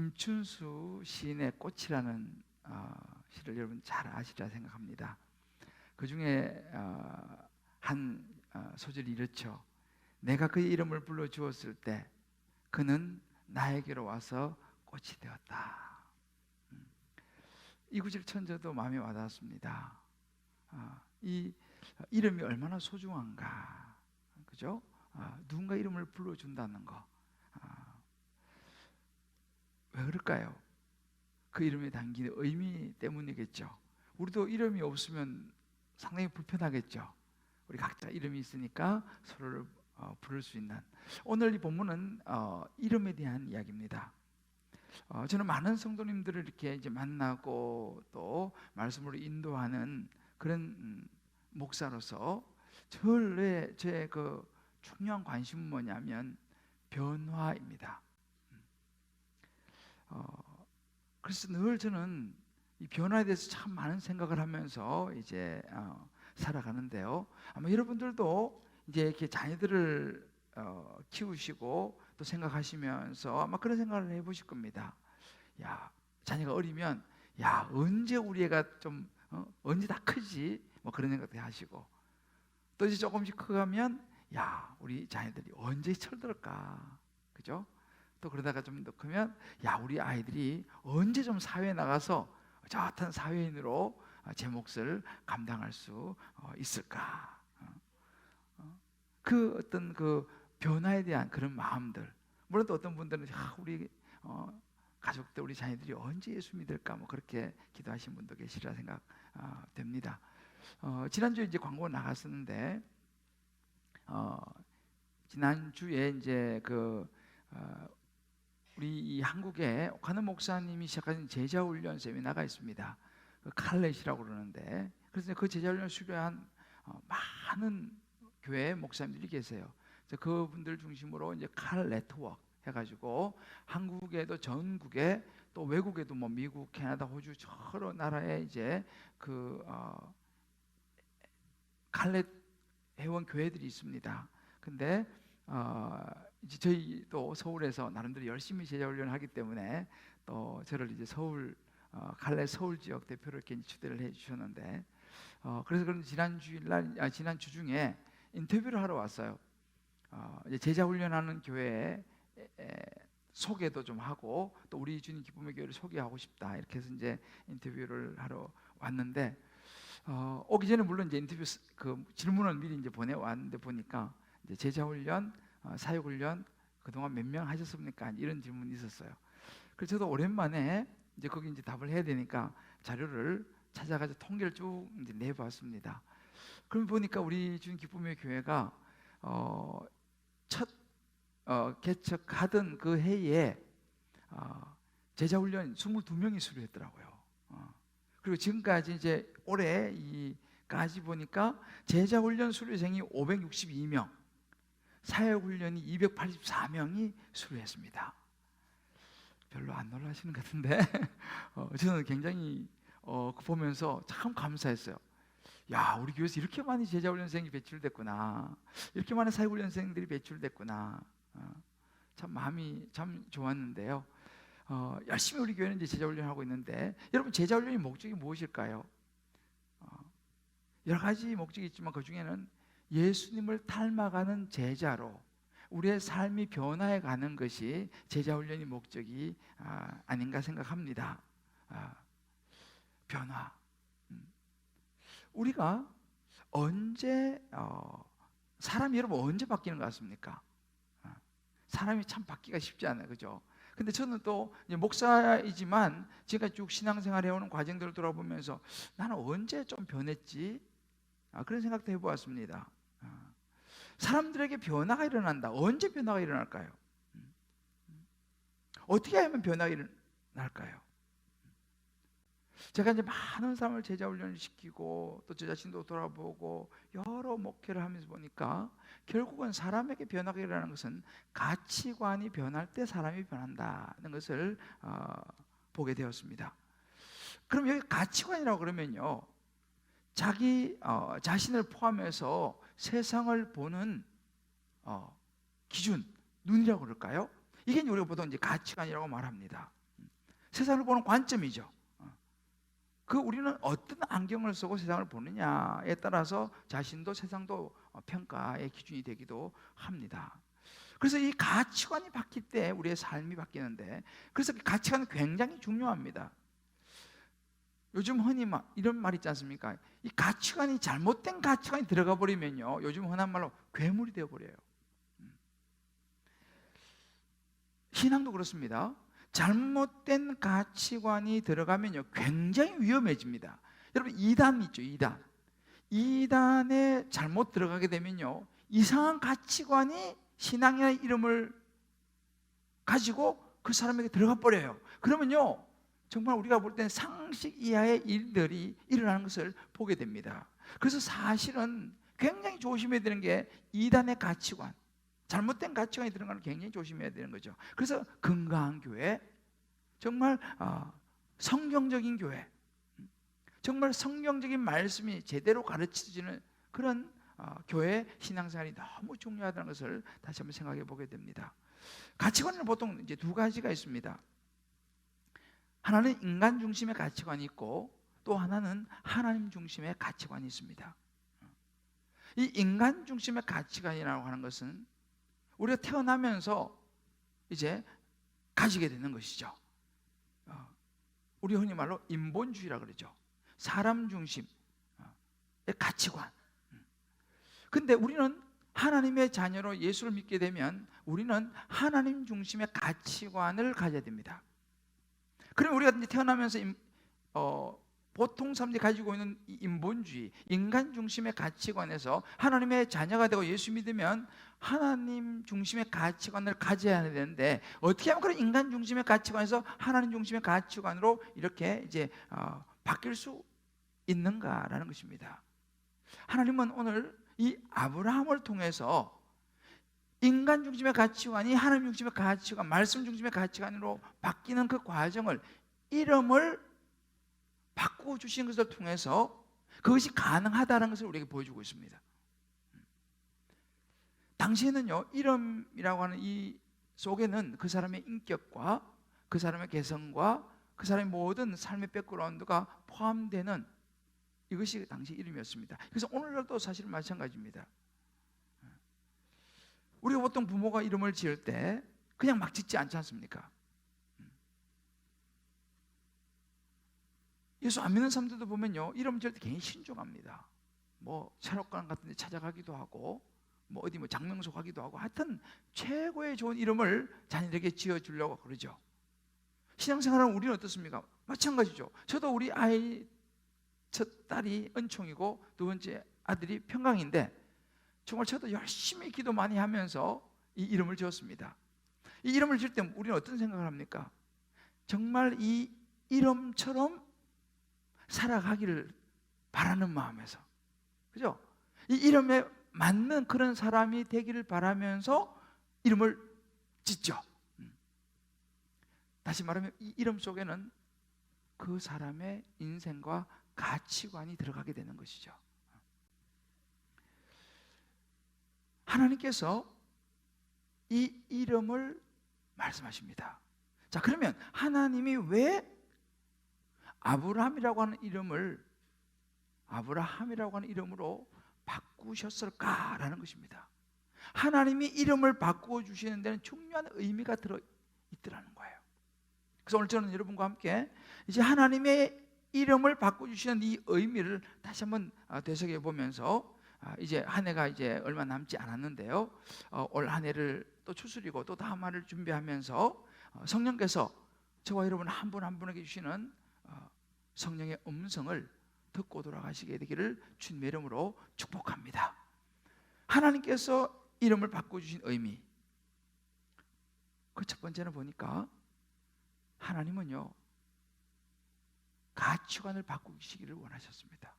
김춘수 시인의 꽃이라는 시를 여러분 잘 아시리라 생각합니다. 그 중에 한 소절이 이렇죠. 내가 그의 이름을 불러 주었을 때 그는 나에게로 와서 꽃이 되었다. 이 구절 천저도 마음에 와닿았습니다. 이 이름이 얼마나 소중한가, 그죠? 누군가 이름을 불러준다는 거, 왜 그럴까요? 그 이름에 담긴 의미 때문이겠죠. 우리도 이름이 없으면 상당히 불편하겠죠. 우리 각자 이름이 있으니까 서로를 부를 수 있는. 오늘 이 본문은 이름에 대한 이야기입니다. 저는 많은 성도님들을 이렇게 이제 만나고 또 말씀으로 인도하는 그런 목사로서 제 그 중요한 관심은 뭐냐면 변화입니다. 그래서 늘 저는 이 변화에 대해서 참 많은 생각을 하면서 이제 살아가는데요. 아마 여러분들도 이제 이렇게 자녀들을 키우시고 또 생각하시면서 아마 그런 생각을 해보실 겁니다. 야, 자녀가 어리면 야, 언제 우리 애가 좀 언제 다 크지? 뭐 그런 생각도 하시고, 또 이제 조금씩 커가면 야, 우리 자녀들이 언제 철들을까? 그죠? 또 그러다가 좀 더 크면 야, 우리 아이들이 언제 좀 사회에 나가서 저한 사회인으로 제 몫을 감당할 수 있을까? 그 어떤 그 변화에 대한 그런 마음들. 물론 또 어떤 분들은 우리 가족들, 우리 자녀들이 언제 예수 믿을까? 뭐 그렇게 기도하신 분도 계시리라 생각됩니다. 지난주에 이제 광고 나갔었는데, 지난주에 이제 우리 이 한국에 오카노 목사님이 시작하신 제자훈련 세미나가 있습니다. 칼렛이라고 그러는데, 그래서 그 제자훈련 수료한 많은 교회 목사님들이 계세요. 그래서 그분들 중심으로 이제 칼 네트워크 해가지고 한국에도 전국에 또 외국에도 뭐 미국, 캐나다, 호주 여러 나라에 이제 칼렛 회원 교회들이 있습니다. 근데 이제 저희도 서울에서 나름대로 열심히 제자훈련을 하기 때문에 또 저를 이제 서울 칼렛 서울 지역 대표로 이렇게 추대를 해주셨는데, 그래서 그런 지난 주 중에 인터뷰를 하러 왔어요. 이제 제자훈련하는 교회에 소개도 좀 하고 또 우리 주님 기쁨의 교회를 소개하고 싶다 이렇게 해서 이제 인터뷰를 하러 왔는데, 오기 전에 물론 이제 인터뷰 그 질문을 미리 이제 보내왔는데 보니까 이제 제자훈련, 사역훈련 그동안 몇 명 하셨습니까? 이런 질문이 있었어요. 그래서 저도 오랜만에 이제 거기 이제 답을 해야 되니까 자료를 찾아가지고 통계를 쭉 이제 내봤습니다. 그럼 보니까 우리 주님 기쁨의 교회가 첫 개척하던 그 해에 제자훈련 22명이 수료했더라고요. 그리고 지금까지 이제 올해까지 보니까 제자훈련 수료생이 562명, 사역훈련이 284명이 수료했습니다. 별로 안 놀라시는 것 같은데 저는 굉장히 보면서 참 감사했어요. 야, 우리 교회에서 이렇게 많이 제자훈련생이 배출됐구나, 이렇게 많은 사역훈련생들이 배출됐구나. 참 마음이 참 좋았는데요. 열심히 우리 교회는 이제 제자훈련하고 있는데, 여러분 제자훈련의 목적이 무엇일까요? 여러 가지 목적이 있지만 그 중에는 예수님을 닮아가는 제자로 우리의 삶이 변화해 가는 것이 제자훈련의 목적이 아닌가 생각합니다. 변화. 우리가 언제 사람이 여러분 언제 바뀌는 것 같습니까? 사람이 참 바뀌기가 쉽지 않아요, 그죠? 근데 저는 또 목사이지만 지금까지 쭉 신앙생활 해오는 과정들을 돌아보면서 나는 언제 좀 변했지? 그런 생각도 해보았습니다. 사람들에게 변화가 일어난다. 언제 변화가 일어날까요? 어떻게 하면 변화가 일어날까요? 제가 이제 많은 사람을 제자훈련을 시키고 또 저 자신도 돌아보고 여러 목회를 하면서 보니까 결국은 사람에게 변화가 일어나는 것은 가치관이 변할 때 사람이 변한다는 것을 보게 되었습니다. 그럼 여기 가치관이라고 그러면요, 자기 자신을 포함해서 세상을 보는 기준, 눈이라고 그럴까요? 이게 우리가 보통 이제 가치관이라고 말합니다. 세상을 보는 관점이죠. 그 우리는 어떤 안경을 쓰고 세상을 보느냐에 따라서 자신도 세상도 평가의 기준이 되기도 합니다. 그래서 이 가치관이 바뀔 때 우리의 삶이 바뀌는데, 그래서 그 가치관은 굉장히 중요합니다. 요즘 흔히 이런 말 있지 않습니까? 이 가치관이 잘못된 가치관이 들어가 버리면요, 요즘 흔한 말로 괴물이 되어 버려요. 신앙도 그렇습니다. 잘못된 가치관이 들어가면요, 굉장히 위험해집니다. 여러분, 이단 있죠, 이단. 이단에 잘못 들어가게 되면요, 이상한 가치관이 신앙이라는 이름을 가지고 그 사람에게 들어가 버려요. 그러면요, 정말 우리가 볼 때는 상식 이하의 일들이 일어나는 것을 보게 됩니다. 그래서 사실은 굉장히 조심해야 되는 게 이단의 가치관, 잘못된 가치관이 들어가는 걸 굉장히 조심해야 되는 거죠. 그래서 건강한 교회, 정말 성경적인 교회, 정말 성경적인 말씀이 제대로 가르쳐지는 그런 교회 신앙생활이 너무 중요하다는 것을 다시 한번 생각해 보게 됩니다. 가치관은 보통 이제 두 가지가 있습니다. 하나는 인간 중심의 가치관이 있고, 또 하나는 하나님 중심의 가치관이 있습니다. 이 인간 중심의 가치관이라고 하는 것은 우리가 태어나면서 이제 가지게 되는 것이죠. 우리 흔히 말로 인본주의라고 그러죠. 사람 중심의 가치관. 근데 우리는 하나님의 자녀로 예수를 믿게 되면 우리는 하나님 중심의 가치관을 가져야 됩니다. 그럼 우리가 이제 태어나면서 보통 사람들이 가지고 있는 인본주의, 인간 중심의 가치관에서 하나님의 자녀가 되고 예수 믿으면 하나님 중심의 가치관을 가져야 되는데, 어떻게 하면 그런 인간 중심의 가치관에서 하나님 중심의 가치관으로 이렇게 이제 바뀔 수 있는가라는 것입니다. 하나님은 오늘 이 아브라함을 통해서 인간 중심의 가치관이 하나님 중심의 가치관, 말씀 중심의 가치관으로 바뀌는 그 과정을, 이름을 바꾸어 주신 것을 통해서 그것이 가능하다는 것을 우리에게 보여주고 있습니다. 당시에는요, 이름이라고 하는 이 속에는 그 사람의 인격과 그 사람의 개성과 그 사람의 모든 삶의 백그라운드가 포함되는 이것이 당시 이름이었습니다. 그래서 오늘날도 사실 마찬가지입니다. 우리가 보통 부모가 이름을 지을 때 그냥 막 짓지 않지 않습니까? 예수 안 믿는 사람들도 보면요, 이름 지을 때 굉장히 신중합니다. 뭐 철학관 같은 데 찾아가기도 하고, 뭐 어디 장명소 가기도 하고, 하여튼 최고의 좋은 이름을 자녀에게 지어주려고 그러죠. 신앙생활은 우리는 어떻습니까? 마찬가지죠. 저도 우리 아이 첫 딸이 은총이고 두 번째 아들이 평강인데, 정말 저도 열심히 기도 많이 하면서 이 이름을 지었습니다. 이 이름을 지을 때 우리는 어떤 생각을 합니까? 정말 이 이름처럼 살아가기를 바라는 마음에서, 그죠? 이 이름에 맞는 그런 사람이 되기를 바라면서 이름을 짓죠. 다시 말하면 이 이름 속에는 그 사람의 인생과 가치관이 들어가게 되는 것이죠. 하나님께서 이 이름을 말씀하십니다. 자, 그러면 하나님이 왜 아브라함이라고 하는 이름을 아브라함이라고 하는 이름으로 바꾸셨을까라는 것입니다. 하나님이 이름을 바꾸어 주시는 데는 중요한 의미가 들어 있더라는 거예요. 그래서 오늘 저는 여러분과 함께 이제 하나님의 이름을 바꿔 주시는 이 의미를 다시 한번 되새겨 보면서, 이제 한 해가 이제 얼마 남지 않았는데요, 올 한 해를 또 추스리고 또 다음 해를 준비하면서 성령께서 저와 여러분 한 분 한 분에게 주시는 성령의 음성을 듣고 돌아가시게 되기를 주님의 이름으로 축복합니다. 하나님께서 이름을 바꿔주신 의미, 그 첫 번째는 보니까 하나님은요, 가치관을 바꾸시기를 원하셨습니다.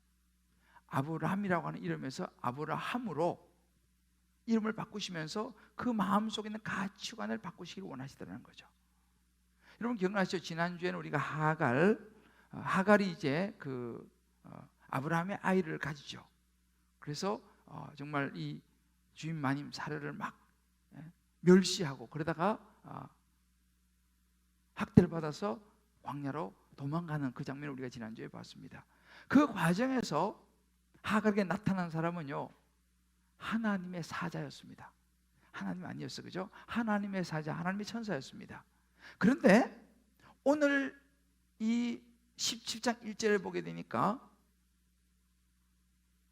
아브라함이라고 하는 이름에서 아브라함으로 이름을 바꾸시면서 그 마음속에 있는 가치관을 바꾸시기를 원하시더라는 거죠. 여러분 기억나시죠? 지난주에는 우리가 하갈이 이제 아브라함의 아이를 가지죠. 그래서 정말 이 주인 마님 사례를 막 멸시하고, 그러다가 학대를 받아서 광야로 도망가는 그 장면을 우리가 지난주에 봤습니다. 그 과정에서 하갈에게 나타난 사람은요, 하나님의 사자였습니다. 하나님 아니었어, 그죠? 하나님의 사자, 하나님의 천사였습니다. 그런데 오늘 이 17장 1절을 보게 되니까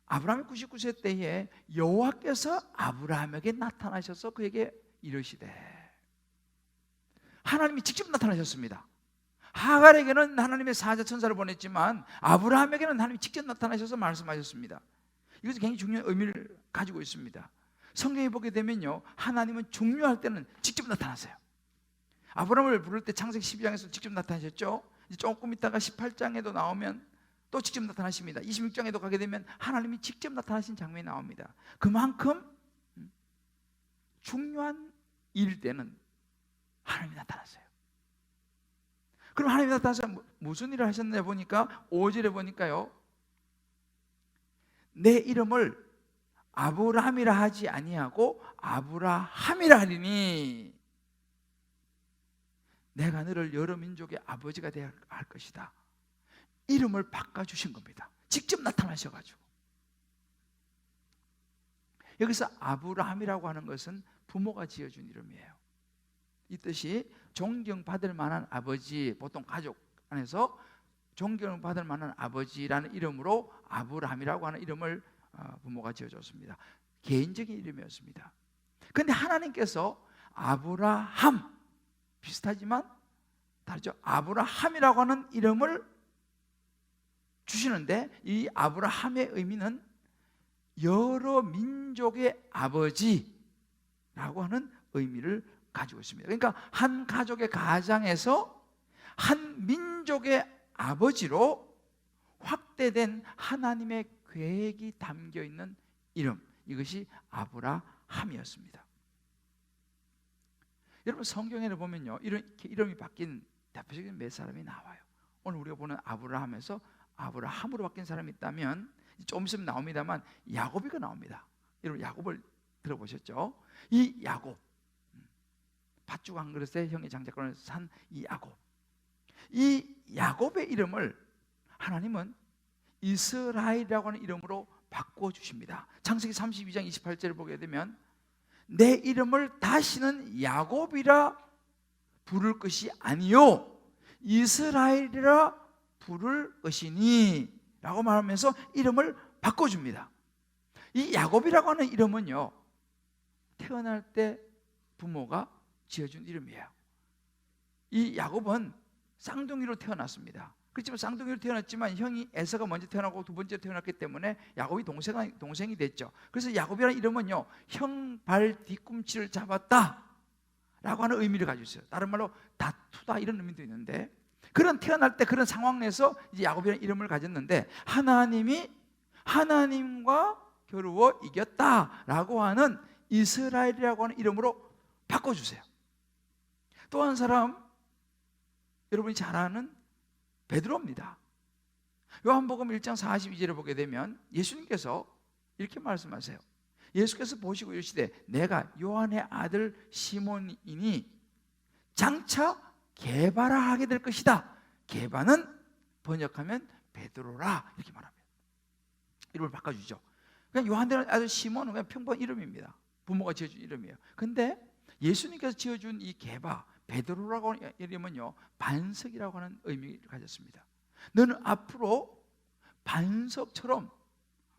아브라함이 99세 때에 여호와께서 아브라함에게 나타나셔서 그에게 이르시되, 하나님이 직접 나타나셨습니다. 하갈에게는 하나님의 사자 천사를 보냈지만 아브라함에게는 하나님이 직접 나타나셔서 말씀하셨습니다. 이것은 굉장히 중요한 의미를 가지고 있습니다. 성경에 보게 되면요, 하나님은 중요할 때는 직접 나타나세요. 아브라함을 부를 때 창세기 12장에서 직접 나타나셨죠. 이제 조금 있다가 18장에도 나오면 또 직접 나타나십니다. 26장에도 가게 되면 하나님이 직접 나타나신 장면이 나옵니다. 그만큼 중요한 일 때는 하나님이 나타났어요. 그럼 하나님이 나타나서 무슨 일을 하셨나 보니까 5절에 보니까요, 내 이름을 아브라함이라 하지 아니하고 아브라함이라 하리니 내가 너를 여러 민족의 아버지가 되어야 할 것이다. 이름을 바꿔주신 겁니다. 직접 나타나셔가지고. 여기서 아브라함이라고 하는 것은 부모가 지어준 이름이에요. 이 뜻이 존경받을 만한 아버지, 보통 가족 안에서 존경받을 만한 아버지라는 이름으로 아브라함이라고 하는 이름을 부모가 지어줬습니다. 개인적인 이름이었습니다. 그런데 하나님께서 아브라함, 비슷하지만 다르죠. 아브라함이라고 하는 이름을 주시는데 이 아브라함의 의미는 여러 민족의 아버지라고 하는 의미를 가지고 있습니다. 그러니까 한 가족의 가장에서 한 민족의 아버지로 확대된 하나님의 계획이 담겨 있는 이름, 이것이 아브라함이었습니다. 여러분, 성경에 보면요, 이름이 바뀐 대표적인 몇 사람이 나와요. 오늘 우리가 보는 아브라함에서 아브라함으로 바뀐 사람이 있다면 좀 있으면 나옵니다만 야곱이가 나옵니다. 여러분, 야곱을 들어보셨죠? 이 야곱, 팥죽 한 그릇에 형의 장자권을 산 이 야곱, 이 야곱의 이름을 하나님은 이스라엘이라고 하는 이름으로 바꿔주십니다. 창세기 32장 28절을 보게 되면 내 이름을 다시는 야곱이라 부를 것이 아니요 이스라엘이라 부를 것이니 라고 말하면서 이름을 바꿔줍니다. 이 야곱이라고 하는 이름은요, 태어날 때 부모가 지어준 이름이에요. 이 야곱은 쌍둥이로 태어났습니다. 그렇지만 쌍둥이로 태어났지만 형이 에서가 먼저 태어나고 두 번째로 태어났기 때문에 야곱이 동생이 됐죠. 그래서 야곱이라는 이름은요, 형 발 뒤꿈치를 잡았다 라고 하는 의미를 가지고 있어요. 다른 말로 다투다 이런 의미도 있는데, 그런 태어날 때 그런 상황 내에서 이제 야곱이라는 이름을 가졌는데 하나님이 하나님과 겨루어 이겼다라고 하는 이스라엘이라고 하는 이름으로 바꿔주세요. 또 한 사람, 여러분이 잘 아는 베드로입니다. 요한복음 1장 42절에 보게 되면 예수님께서 이렇게 말씀하세요. 예수께서 보시고 이르시되 내가 요한의 아들 시몬이니 장차 게바라 하게 될 것이다. 게바는 번역하면 베드로라 이렇게 말합니다. 이름을 바꿔주죠. 그냥 요한의 아들 시몬은 그냥 평범한 이름입니다. 부모가 지어준 이름이에요. 근데 예수님께서 지어준 이 게바, 베드로라고 하는 이름은요, 반석이라고 하는 의미를 가졌습니다. 너는 앞으로 반석처럼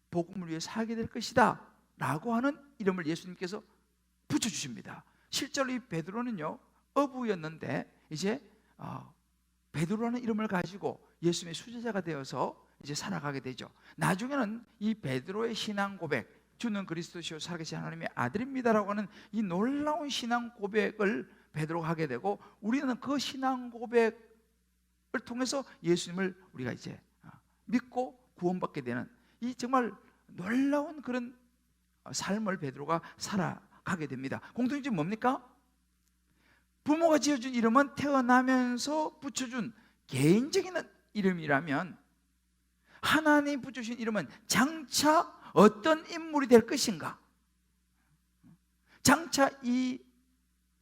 복음을 위해 살게 될 것이다 라고 하는 이름을 예수님께서 붙여주십니다. 실제로 이 베드로는요, 어부였는데 이제 베드로라는 이름을 가지고 예수님의 수제자가 되어서 이제 살아가게 되죠. 나중에는 이 베드로의 신앙 고백, 주는 그리스도시요 살아계신 하나님의 아들입니다라고 하는 이 놀라운 신앙 고백을 베드로가 하게 되고, 우리는 그 신앙 고백을 통해서 예수님을 우리가 이제 믿고 구원받게 되는 이 정말 놀라운 그런 삶을 베드로가 살아가게 됩니다. 공통점이 뭡니까? 부모가 지어준 이름은 태어나면서 붙여준 개인적인 이름이라면, 하나님 붙여주신 이름은 장차 어떤 인물이 될 것인가, 장차 이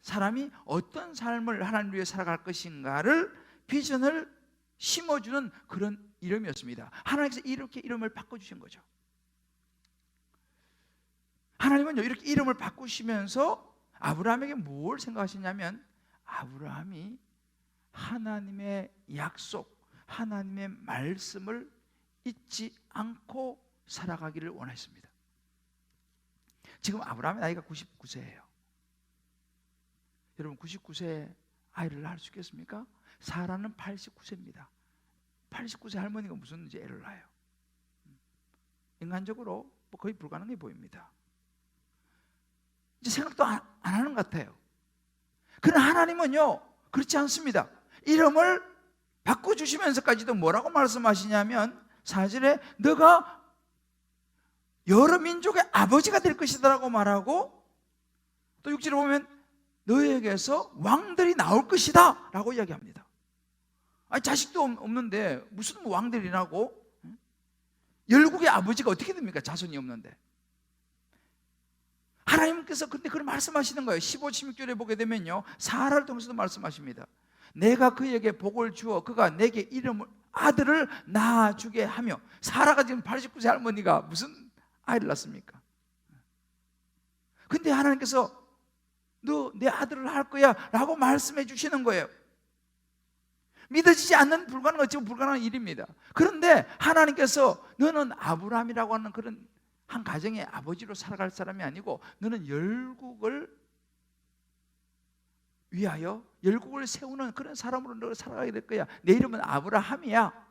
사람이 어떤 삶을 하나님 위해 살아갈 것인가를 비전을 심어주는 그런 이름이었습니다. 하나님께서 이렇게 이름을 바꿔주신 거죠. 하나님은요, 이렇게 이름을 바꾸시면서 아브라함에게 뭘 생각하시냐면, 아브라함이 하나님의 약속, 하나님의 말씀을 잊지 않고 살아가기를 원했습니다. 지금 아브라함의 나이가 99세예요. 여러분, 99세에 아이를 낳을 수 있겠습니까? 사라는 89세입니다. 89세 할머니가 무슨 이제 애를 낳아요? 인간적으로 거의 불가능해 보입니다. 이제 생각도 안 하는 것 같아요. 그러나 하나님은요, 그렇지 않습니다. 이름을 바꿔주시면서까지도 뭐라고 말씀하시냐면, 4절에 너가 여러 민족의 아버지가 될 것이다라고 말하고, 또 6절에 보면 너에게서 왕들이 나올 것이다 라고 이야기합니다. 아니, 자식도 없는데 무슨 왕들이라고? 열국의 아버지가 어떻게 됩니까? 자손이 없는데. 하나님께서 근데 그걸 말씀하시는 거예요. 15, 16절에 보게 되면요, 사라를 통해서도 말씀하십니다. 내가 그에게 복을 주어 그가 내게 아들을 낳아주게 하며. 사라가 지금 89세 할머니가 무슨 아이를 낳습니까? 근데 하나님께서 너 내 아들을 낳을 거야 라고 말씀해 주시는 거예요. 믿어지지 않는 불가능한, 어찌 보면 불가능한 일입니다. 그런데 하나님께서 너는 아브라함이라고 하는 그런 한 가정의 아버지로 살아갈 사람이 아니고, 너는 열국을 위하여 열국을 세우는 그런 사람으로 너 살아가게 될 거야. 내 이름은 아브라함이야.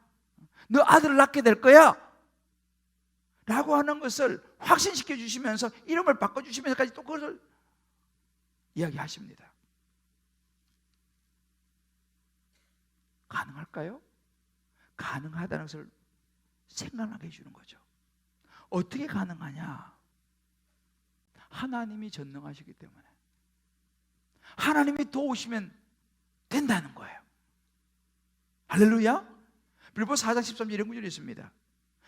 너 아들을 낳게 될 거야 라고 하는 것을 확신시켜 주시면서, 이름을 바꿔주시면서까지 또 그것을 이야기하십니다. 가능할까요? 가능하다는 것을 생각나게 해주는 거죠. 어떻게 가능하냐? 하나님이 전능하시기 때문에, 하나님이 도우시면 된다는 거예요. 할렐루야. 빌보서 4장 13절 이런 구절이 있습니다.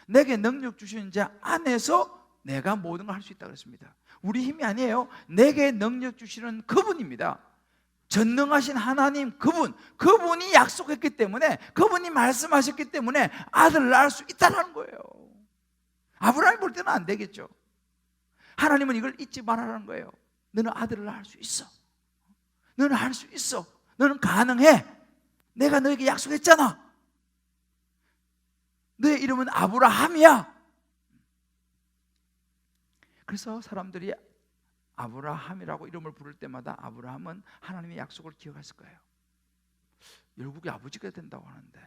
내게 능력 주시는 자 안에서 내가 모든 걸 할 수 있다고 그랬습니다. 우리 힘이 아니에요. 내게 능력 주시는 그분입니다. 전능하신 하나님, 그분이 약속했기 때문에, 그분이 말씀하셨기 때문에 아들을 낳을 수 있다는 거예요. 아브라함이 볼 때는 안 되겠죠. 하나님은 이걸 잊지 말라는 거예요. 너는 아들을 낳을 수 있어. 너는 할 수 있어. 너는 가능해. 내가 너에게 약속했잖아. 너의 이름은 아브라함이야. 그래서 사람들이 아브라함이라고 이름을 부를 때마다 아브라함은 하나님의 약속을 기억했을 거예요. 열국의 아버지가 된다고 하는데,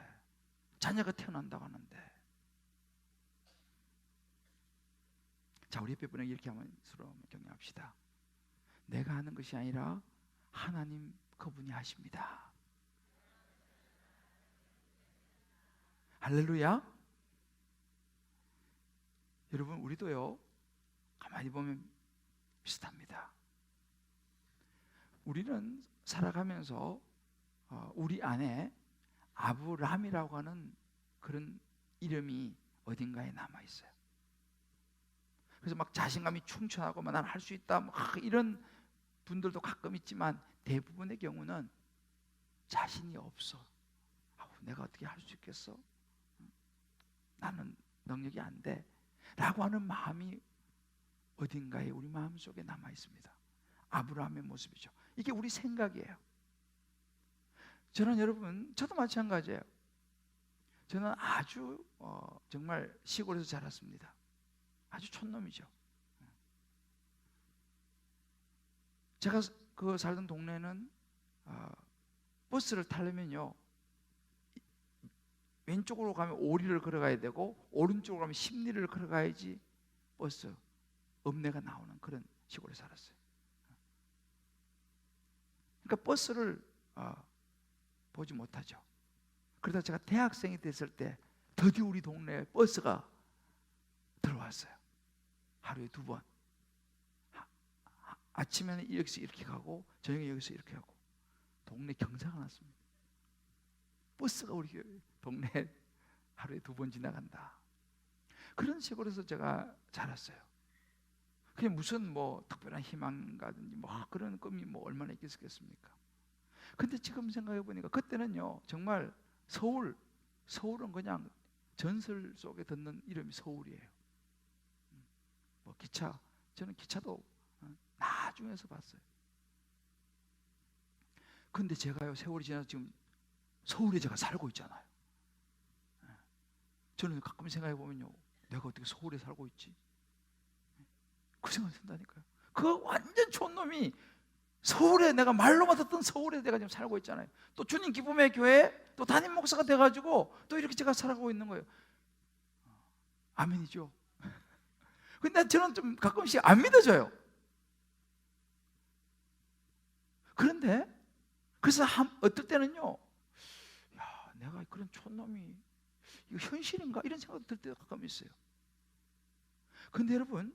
자녀가 태어난다고 하는데. 자, 우리 옆에 분에게 이렇게 한번 서로 격려합시다. 내가 하는 것이 아니라 하나님 그분이 하십니다. 할렐루야. 여러분, 우리도요, 가만히 보면 비슷합니다. 우리는 살아가면서 우리 안에 아브라함이라고 하는 그런 이름이 어딘가에 남아있어요. 그래서 막 자신감이 충천하고 난 할 수 있다, 막 이런 분들도 가끔 있지만, 대부분의 경우는 자신이 없어. 내가 어떻게 할 수 있겠어? 나는 능력이 안 돼 라고 하는 마음이 어딘가에 우리 마음속에 남아 있습니다. 아브라함의 모습이죠. 이게 우리 생각이에요. 저는 여러분, 저도 마찬가지예요. 저는 아주 정말 시골에서 자랐습니다. 아주 촌놈이죠. 제가 그 살던 동네는 버스를 타려면요, 왼쪽으로 가면 5리를 걸어가야 되고, 오른쪽으로 가면 10리를 걸어가야지 버스 읍내가 나오는 그런 시골에 살았어요. 그러니까 버스를 보지 못하죠. 그러다 제가 대학생이 됐을 때 드디어 우리 동네에 버스가 들어왔어요. 하루에 2번. 아침에는 여기서 이렇게 가고 저녁에 여기서 이렇게 가고. 동네 경사가 났습니다. 버스가 우리 동네에 하루에 2번 지나간다. 그런 식으로 제가 자랐어요. 그게 무슨 뭐 특별한 희망가든지 뭐 그런 꿈이 뭐 얼마나 있겠습니까? 근데 지금 생각해 보니까 그때는요 정말 서울은 그냥 전설 속에 듣는 이름이 서울이에요. 뭐 기차, 저는 기차도 나중에서 봤어요. 근데 제가요 세월이 지나서 지금 서울에 제가 살고 있잖아요. 저는 가끔 생각해 보면요, 내가 어떻게 서울에 살고 있지? 그 생각이 든다니까요. 그 완전 촌놈이 서울에, 내가 말로만 듣던 서울에 내가 지금 살고 있잖아요. 또 주님 기쁨의 교회 또 담임 목사가 돼가지고 또 이렇게 제가 살아가고 있는 거예요. 아멘이죠. 근데 저는 좀 가끔씩 안 믿어져요. 그런데 그래서 어떨 때는요, 야, 내가 그런 촌놈이 이거 현실인가 이런 생각이 들 때가 가끔 있어요. 근데 여러분,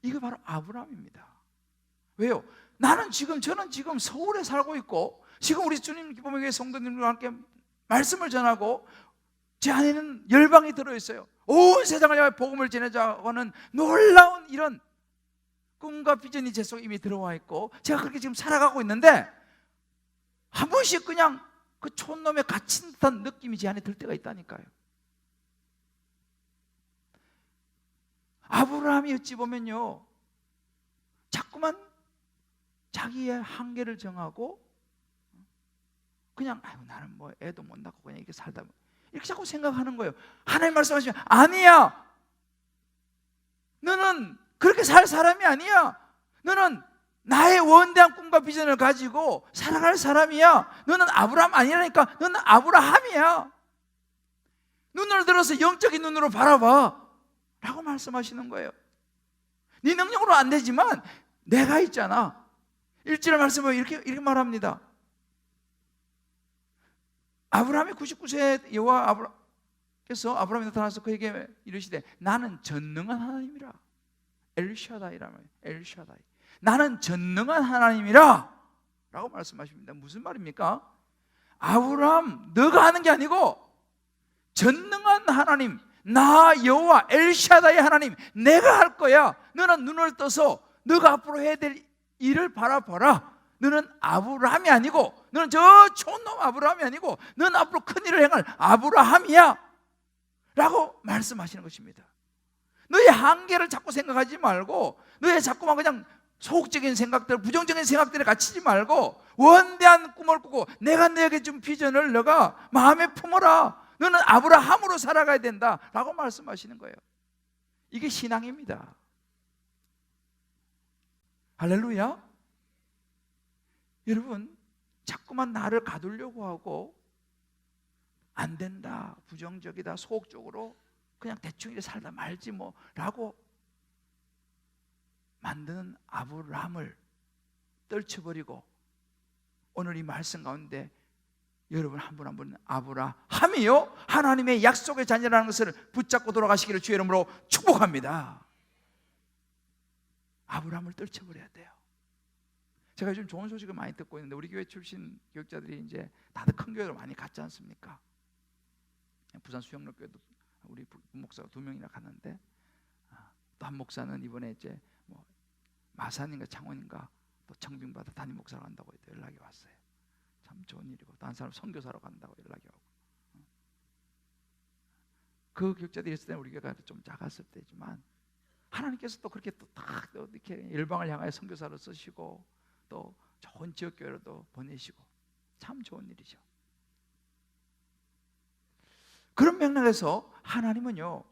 이거 바로 아브라함입니다. 왜요? 저는 지금 서울에 살고 있고, 지금 우리 주님 기쁨의 교회 성도님들과 함께 말씀을 전하고, 제 안에는 열방이 들어있어요. 온 세상을 향해 복음을 전하자고 하는 놀라운 이런 꿈과 비전이 제 속에 이미 들어와 있고, 제가 그렇게 지금 살아가고 있는데, 한 번씩 그냥 그 촌놈에 갇힌 듯한 느낌이 제 안에 들 때가 있다니까요. 아브라함이 어찌 보면요, 자꾸만 자기의 한계를 정하고 그냥 나는 뭐 애도 못 낳고 그냥 이렇게 살다 이렇게 자꾸 생각하는 거예요. 하나님 말씀하시면 아니야, 너는 그렇게 살 사람이 아니야. 너는 나의 원대한 꿈과 비전을 가지고 살아갈 사람이야. 너는 아브라함 아니라니까. 너는 아브라함이야. 눈을 들어서 영적인 눈으로 바라봐 라고 말씀하시는 거예요. 네 능력으로 안 되지만 내가 있잖아. 1절 말씀을 이렇게 말합니다. 아브라함이 99세 여호와 아브라함께서 아브라함이 나타나서 그에게 이르시되 나는 전능한 하나님이라. 엘샤다이라면 엘샤다이, 나는 전능한 하나님이라 라고 말씀하십니다. 무슨 말입니까? 아브라함, 너가 하는 게 아니고 전능한 하나님, 나 여호와 엘샤다이 하나님, 내가 할 거야. 너는 눈을 떠서 너가 앞으로 해야 될 일을 바라봐라. 너는 아브라함이 아니고, 너는 저 촌놈 아브라함이 아니고, 너는 앞으로 큰 일을 행할 아브라함이야 라고 말씀하시는 것입니다. 너의 한계를 자꾸 생각하지 말고, 너의 자꾸만 그냥 소극적인 생각들, 부정적인 생각들에 갇히지 말고 원대한 꿈을 꾸고 내가 너에게 준 비전을 너가 마음에 품어라. 너는 아브라함으로 살아가야 된다 라고 말씀하시는 거예요. 이게 신앙입니다. 할렐루야. 여러분, 자꾸만 나를 가두려고 하고 안 된다, 부정적이다, 소극적으로 그냥 대충 이렇게 살다 말지 뭐 라고 만드는 아브라함을 떨쳐버리고, 오늘 이 말씀 가운데 여러분 한 분 한 분 아브라함이요 하나님의 약속의 자녀라는 것을 붙잡고 돌아가시기를 주의 이름으로 축복합니다. 아브라함을 떨쳐버려야 돼요. 제가 요즘 좋은 소식을 많이 듣고 있는데, 우리 교회 출신 교육자들이 이제 다들 큰 교회로 많이 갔지 않습니까? 부산 수영로교회도 우리 부목사가 2명이나 갔는데, 또 한 목사는 이번에 이제 뭐 마산인가 창원인가 또 청빙받아 담임 목사로 간다고 연락이 왔어요. 참 좋은 일이고, 또 한 사람 선교사로 간다고 연락이 오고. 그 교육자들이 있을 때는 우리 교회가 좀 작았을 때지만 하나님께서 또 그렇게 또 딱 이렇게 열방을 향하여 선교사로 쓰시고 또 좋은 지역 교회로도 보내시고, 참 좋은 일이죠. 그런 맥락에서 하나님은요,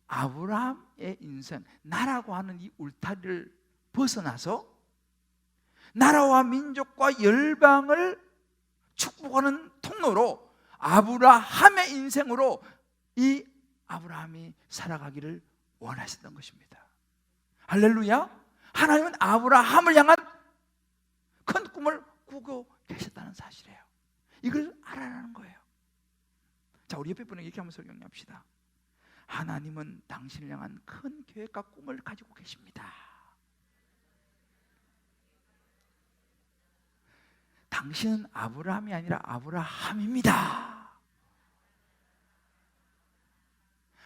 아브라함의 인생, 나라고 하는 이 울타리를 벗어나서 나라와 민족과 열방을 축복하는 통로로 아브라함의 인생으로 이 아브라함이 살아가기를 원하셨던 것입니다. 할렐루야. 하나님은 아브라함을 향한 큰 꿈을 꾸고 계셨다는 사실이에요. 이걸 알아라는 거예요. 자, 우리 옆에 분에게 이렇게 한번 설명합시다. 하나님은 당신을 향한 큰 계획과 꿈을 가지고 계십니다. 당신은 아브라함이 아니라 아브라함입니다.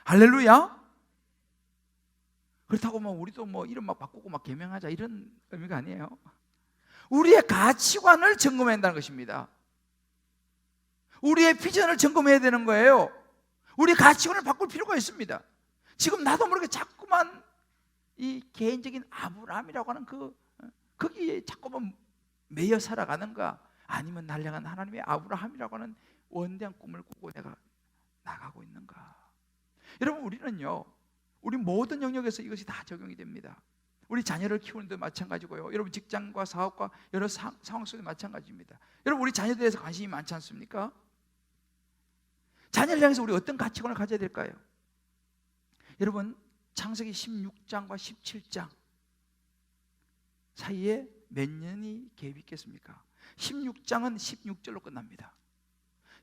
할렐루야. 그렇다고 뭐 우리도 뭐 이름 막 바꾸고 막 개명하자 이런 의미가 아니에요. 우리의 가치관을 점검해야 한다는 것입니다. 우리의 비전을 점검해야 되는 거예요. 우리 가치관을 바꿀 필요가 있습니다. 지금 나도 모르게 자꾸만 이 개인적인 아브라함이라고 하는 거기에 자꾸만 매여 살아가는가, 아니면 날 향한 하나님의 아브라함이라고 하는 원대한 꿈을 꾸고 내가 나가고 있는가. 여러분, 우리는요, 우리 모든 영역에서 이것이 다 적용이 됩니다. 우리 자녀를 키우는 데 마찬가지고요, 여러분 직장과 사업과 여러 상황 속에 마찬가지입니다. 여러분, 우리 자녀들에 대해서 관심이 많지 않습니까? 자녀를 향해서 우리 어떤 가치관을 가져야 될까요? 여러분, 창세기 16장과 17장 사이에 몇 년이 갭이 있겠습니까? 16장은 16절로 끝납니다.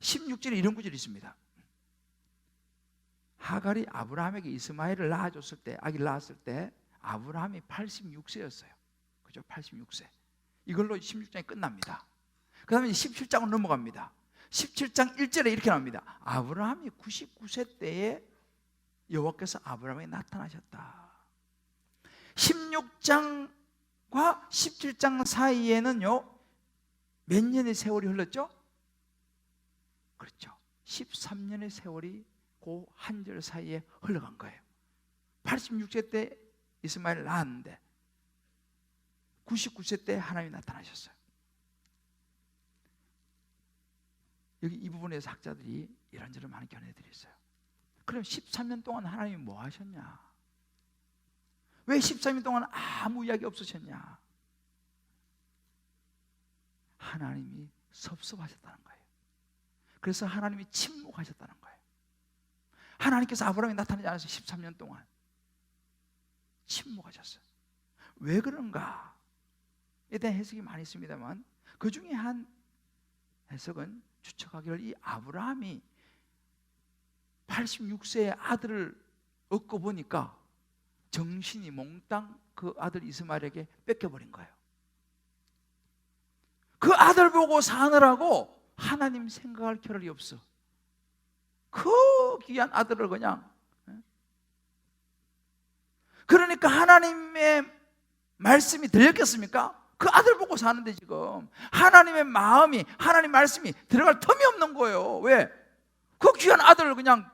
16절에 이런 구절이 있습니다. 하갈이 아브라함에게 이스마엘을 낳아줬을 때, 아기를 낳았을 때 아브라함이 86세였어요. 그죠? 86세. 이걸로 16장이 끝납니다. 그 다음에 17장으로 넘어갑니다. 17장 1절에 이렇게 나옵니다. 아브라함이 99세 때에 여호와께서 아브라함에게 나타나셨다. 16장과 17장 사이에는요, 몇 년의 세월이 흘렀죠? 그렇죠. 13년의 세월이 그 한 절 사이에 흘러간 거예요. 86세 때 이스마엘을 낳았는데 99세 때 하나님이 나타나셨어요. 여기 이 부분에서 학자들이 이런저런 많은 견해들이 있어요. 그럼 13년 동안 하나님이 뭐 하셨냐? 왜 13년 동안 아무 이야기 없으셨냐? 하나님이 섭섭하셨다는 거예요. 그래서 하나님이 침묵하셨다는 거예요. 하나님께서 아브라함이 나타나지 않아서 13년 동안 침묵하셨어요. 왜 그런가에 대한 해석이 많이 있습니다만, 그 중에 한 해석은 추측하기를 이 아브라함이 86세의 아들을 얻고 보니까 정신이 몽땅 그 아들 이스마엘에게 뺏겨버린 거예요. 그 아들 보고 사느라고 하나님 생각할 겨를이 없어. 그 귀한 아들을 그냥, 그러니까 하나님의 말씀이 들렸겠습니까? 그 아들 보고 사는데 지금 하나님의 마음이, 하나님 말씀이 들어갈 틈이 없는 거예요. 왜? 그 귀한 아들을 그냥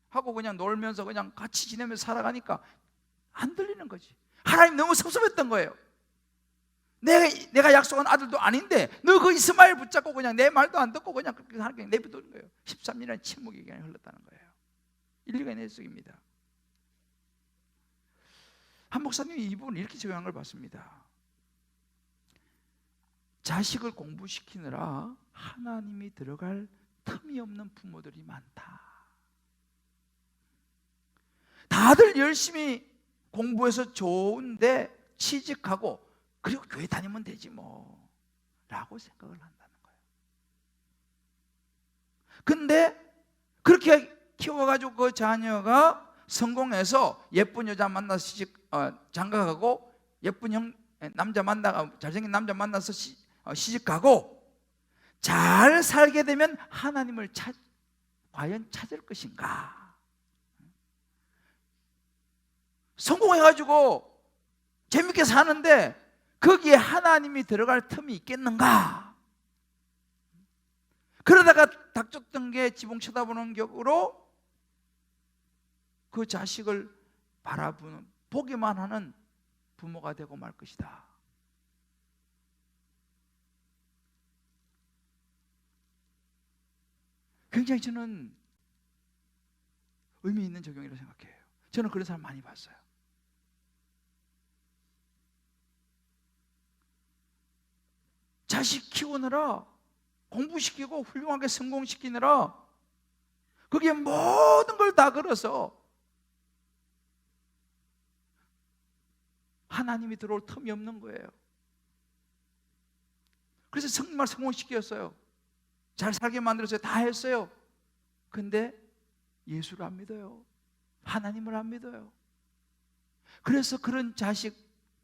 하고 그냥 놀면서 그냥 같이 지내면서 살아가니까 안 들리는 거지. 하나님 너무 섭섭했던 거예요. 내가 약속한 아들도 아닌데 너 그 이스마엘 붙잡고 그냥 내 말도 안 듣고 그냥 그렇게 하나님 내비두는 거예요. 13년이라는 침묵의 기간이 흘렀다는 거예요. 일리가 있는 해석입니다. 한 목사님이 이 부분을 이렇게 적용한 걸 봤습니다. 자식을 공부시키느라 하나님이 들어갈 틈이 없는 부모들이 많다. 다들 열심히 공부해서 좋은데 취직하고 그리고 교회 다니면 되지 뭐 라고 생각을 한다는 거예요. 근데 그렇게 키워가지고 그 자녀가 성공해서 예쁜 여자 만나서 장가가고 예쁜 남자 만나가 잘생긴 남자 만나서 시집가고 잘 살게 되면 하나님을 과연 찾을 것인가? 성공해가지고 재밌게 사는데 거기에 하나님이 들어갈 틈이 있겠는가? 그러다가 닥쳤던 게 지붕 쳐다보는 격으로 그 자식을 바라보는, 보기만 하는 부모가 되고 말 것이다. 굉장히 저는 의미 있는 적용이라고 생각해요. 저는 그런 사람 많이 봤어요. 자식 키우느라, 공부시키고 훌륭하게 성공시키느라 거기에 모든 걸 다 걸어서 하나님이 들어올 틈이 없는 거예요. 그래서 정말 성공시켰어요. 잘 살게 만들었어요. 다 했어요. 근데 예수를 안 믿어요. 하나님을 안 믿어요. 그래서 그런 자식,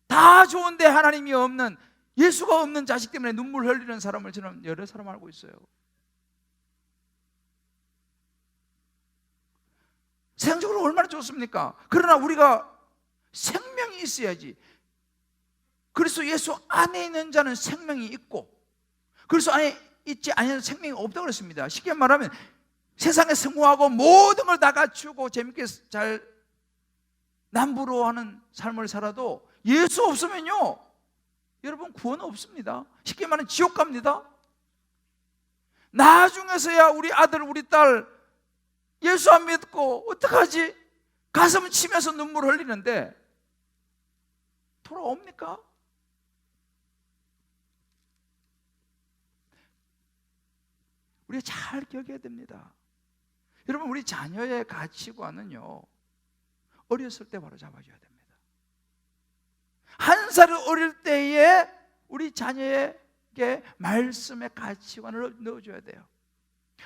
다 좋은데 하나님이 없는, 예수가 없는 자식 때문에 눈물 흘리는 사람을 저는 여러 사람 알고 있어요. 세상적으로 얼마나 좋습니까? 그러나 우리가 생명이 있어야지. 그리스도 예수 안에 있는 자는 생명이 있고 그리스도 안에 있지 아니한 생명이 없다고 그랬습니다. 쉽게 말하면 세상에 성공하고 모든 걸 다 갖추고 재밌게 잘 남부러워하는 삶을 살아도 예수 없으면요, 여러분 구원 없습니다. 쉽게 말하면 지옥 갑니다. 나중에서야 우리 아들 우리 딸 예수 안 믿고 어떡하지? 가슴 치면서 눈물 흘리는데 돌아옵니까? 우리가 잘 기억해야 됩니다. 여러분, 우리 자녀의 가치관은요, 어렸을 때 바로 잡아줘야 됩니다. 한 살 어릴 때에 우리 자녀에게 말씀의 가치관을 넣어줘야 돼요.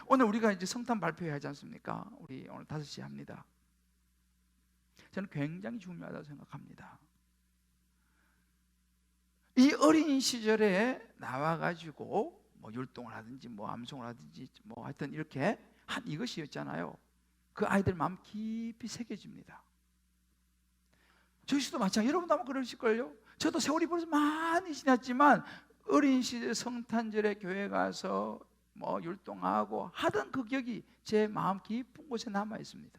오늘 우리가 이제 성탄 발표해야 하지 않습니까? 우리 오늘 5시에 합니다. 저는 굉장히 중요하다고 생각합니다. 이 어린 시절에 나와가지고 뭐 율동을 하든지 뭐 암송을 하든지 뭐 하여튼 이렇게 한 이것이었잖아요. 그 아이들 마음 깊이 새겨집니다. 저희도 마찬가지. 여러분도 아마 그러실걸요? 저도 세월이 벌써 많이 지났지만 어린 시절 성탄절에 교회 가서 뭐 율동하고 하던 그 기억이 제 마음 깊은 곳에 남아 있습니다.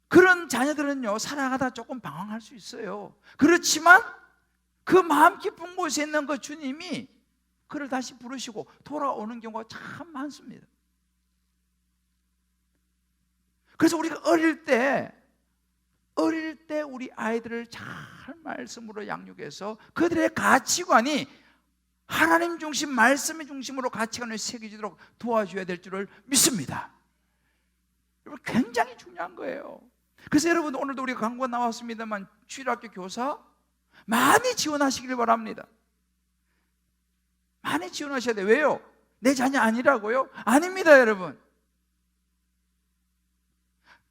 그런 자녀들은요, 살아가다 조금 방황할 수 있어요. 그렇지만 그 마음 깊은 곳에 있는 그 주님이 그를 다시 부르시고 돌아오는 경우가 참 많습니다. 그래서 우리가 어릴 때 우리 아이들을 잘 말씀으로 양육해서 그들의 가치관이 하나님 중심, 말씀의 중심으로 가치관을 새겨지도록 도와줘야 될 줄을 믿습니다. 여러분, 굉장히 중요한 거예요. 그래서 여러분, 오늘도 우리가 광고 나왔습니다만 주일학교 교사 많이 지원하시길 바랍니다. 많이 지원하셔야 돼요. 왜요? 내 자녀 아니라고요? 아닙니다, 여러분.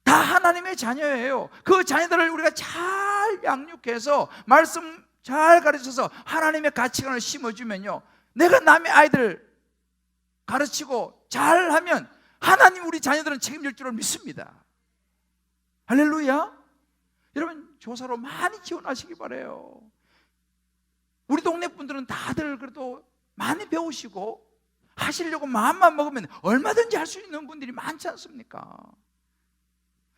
다 하나님의 자녀예요. 그 자녀들을 우리가 잘 양육해서 말씀 잘 가르쳐서 하나님의 가치관을 심어주면요, 내가 남의 아이들 가르치고 잘하면 하나님 우리 자녀들은 책임질 줄을 믿습니다. 할렐루야. 여러분, 조사로 많이 지원하시기 바라요. 우리 동네 분들은 다들 그래도 많이 배우시고 하시려고 마음만 먹으면 얼마든지 할 수 있는 분들이 많지 않습니까?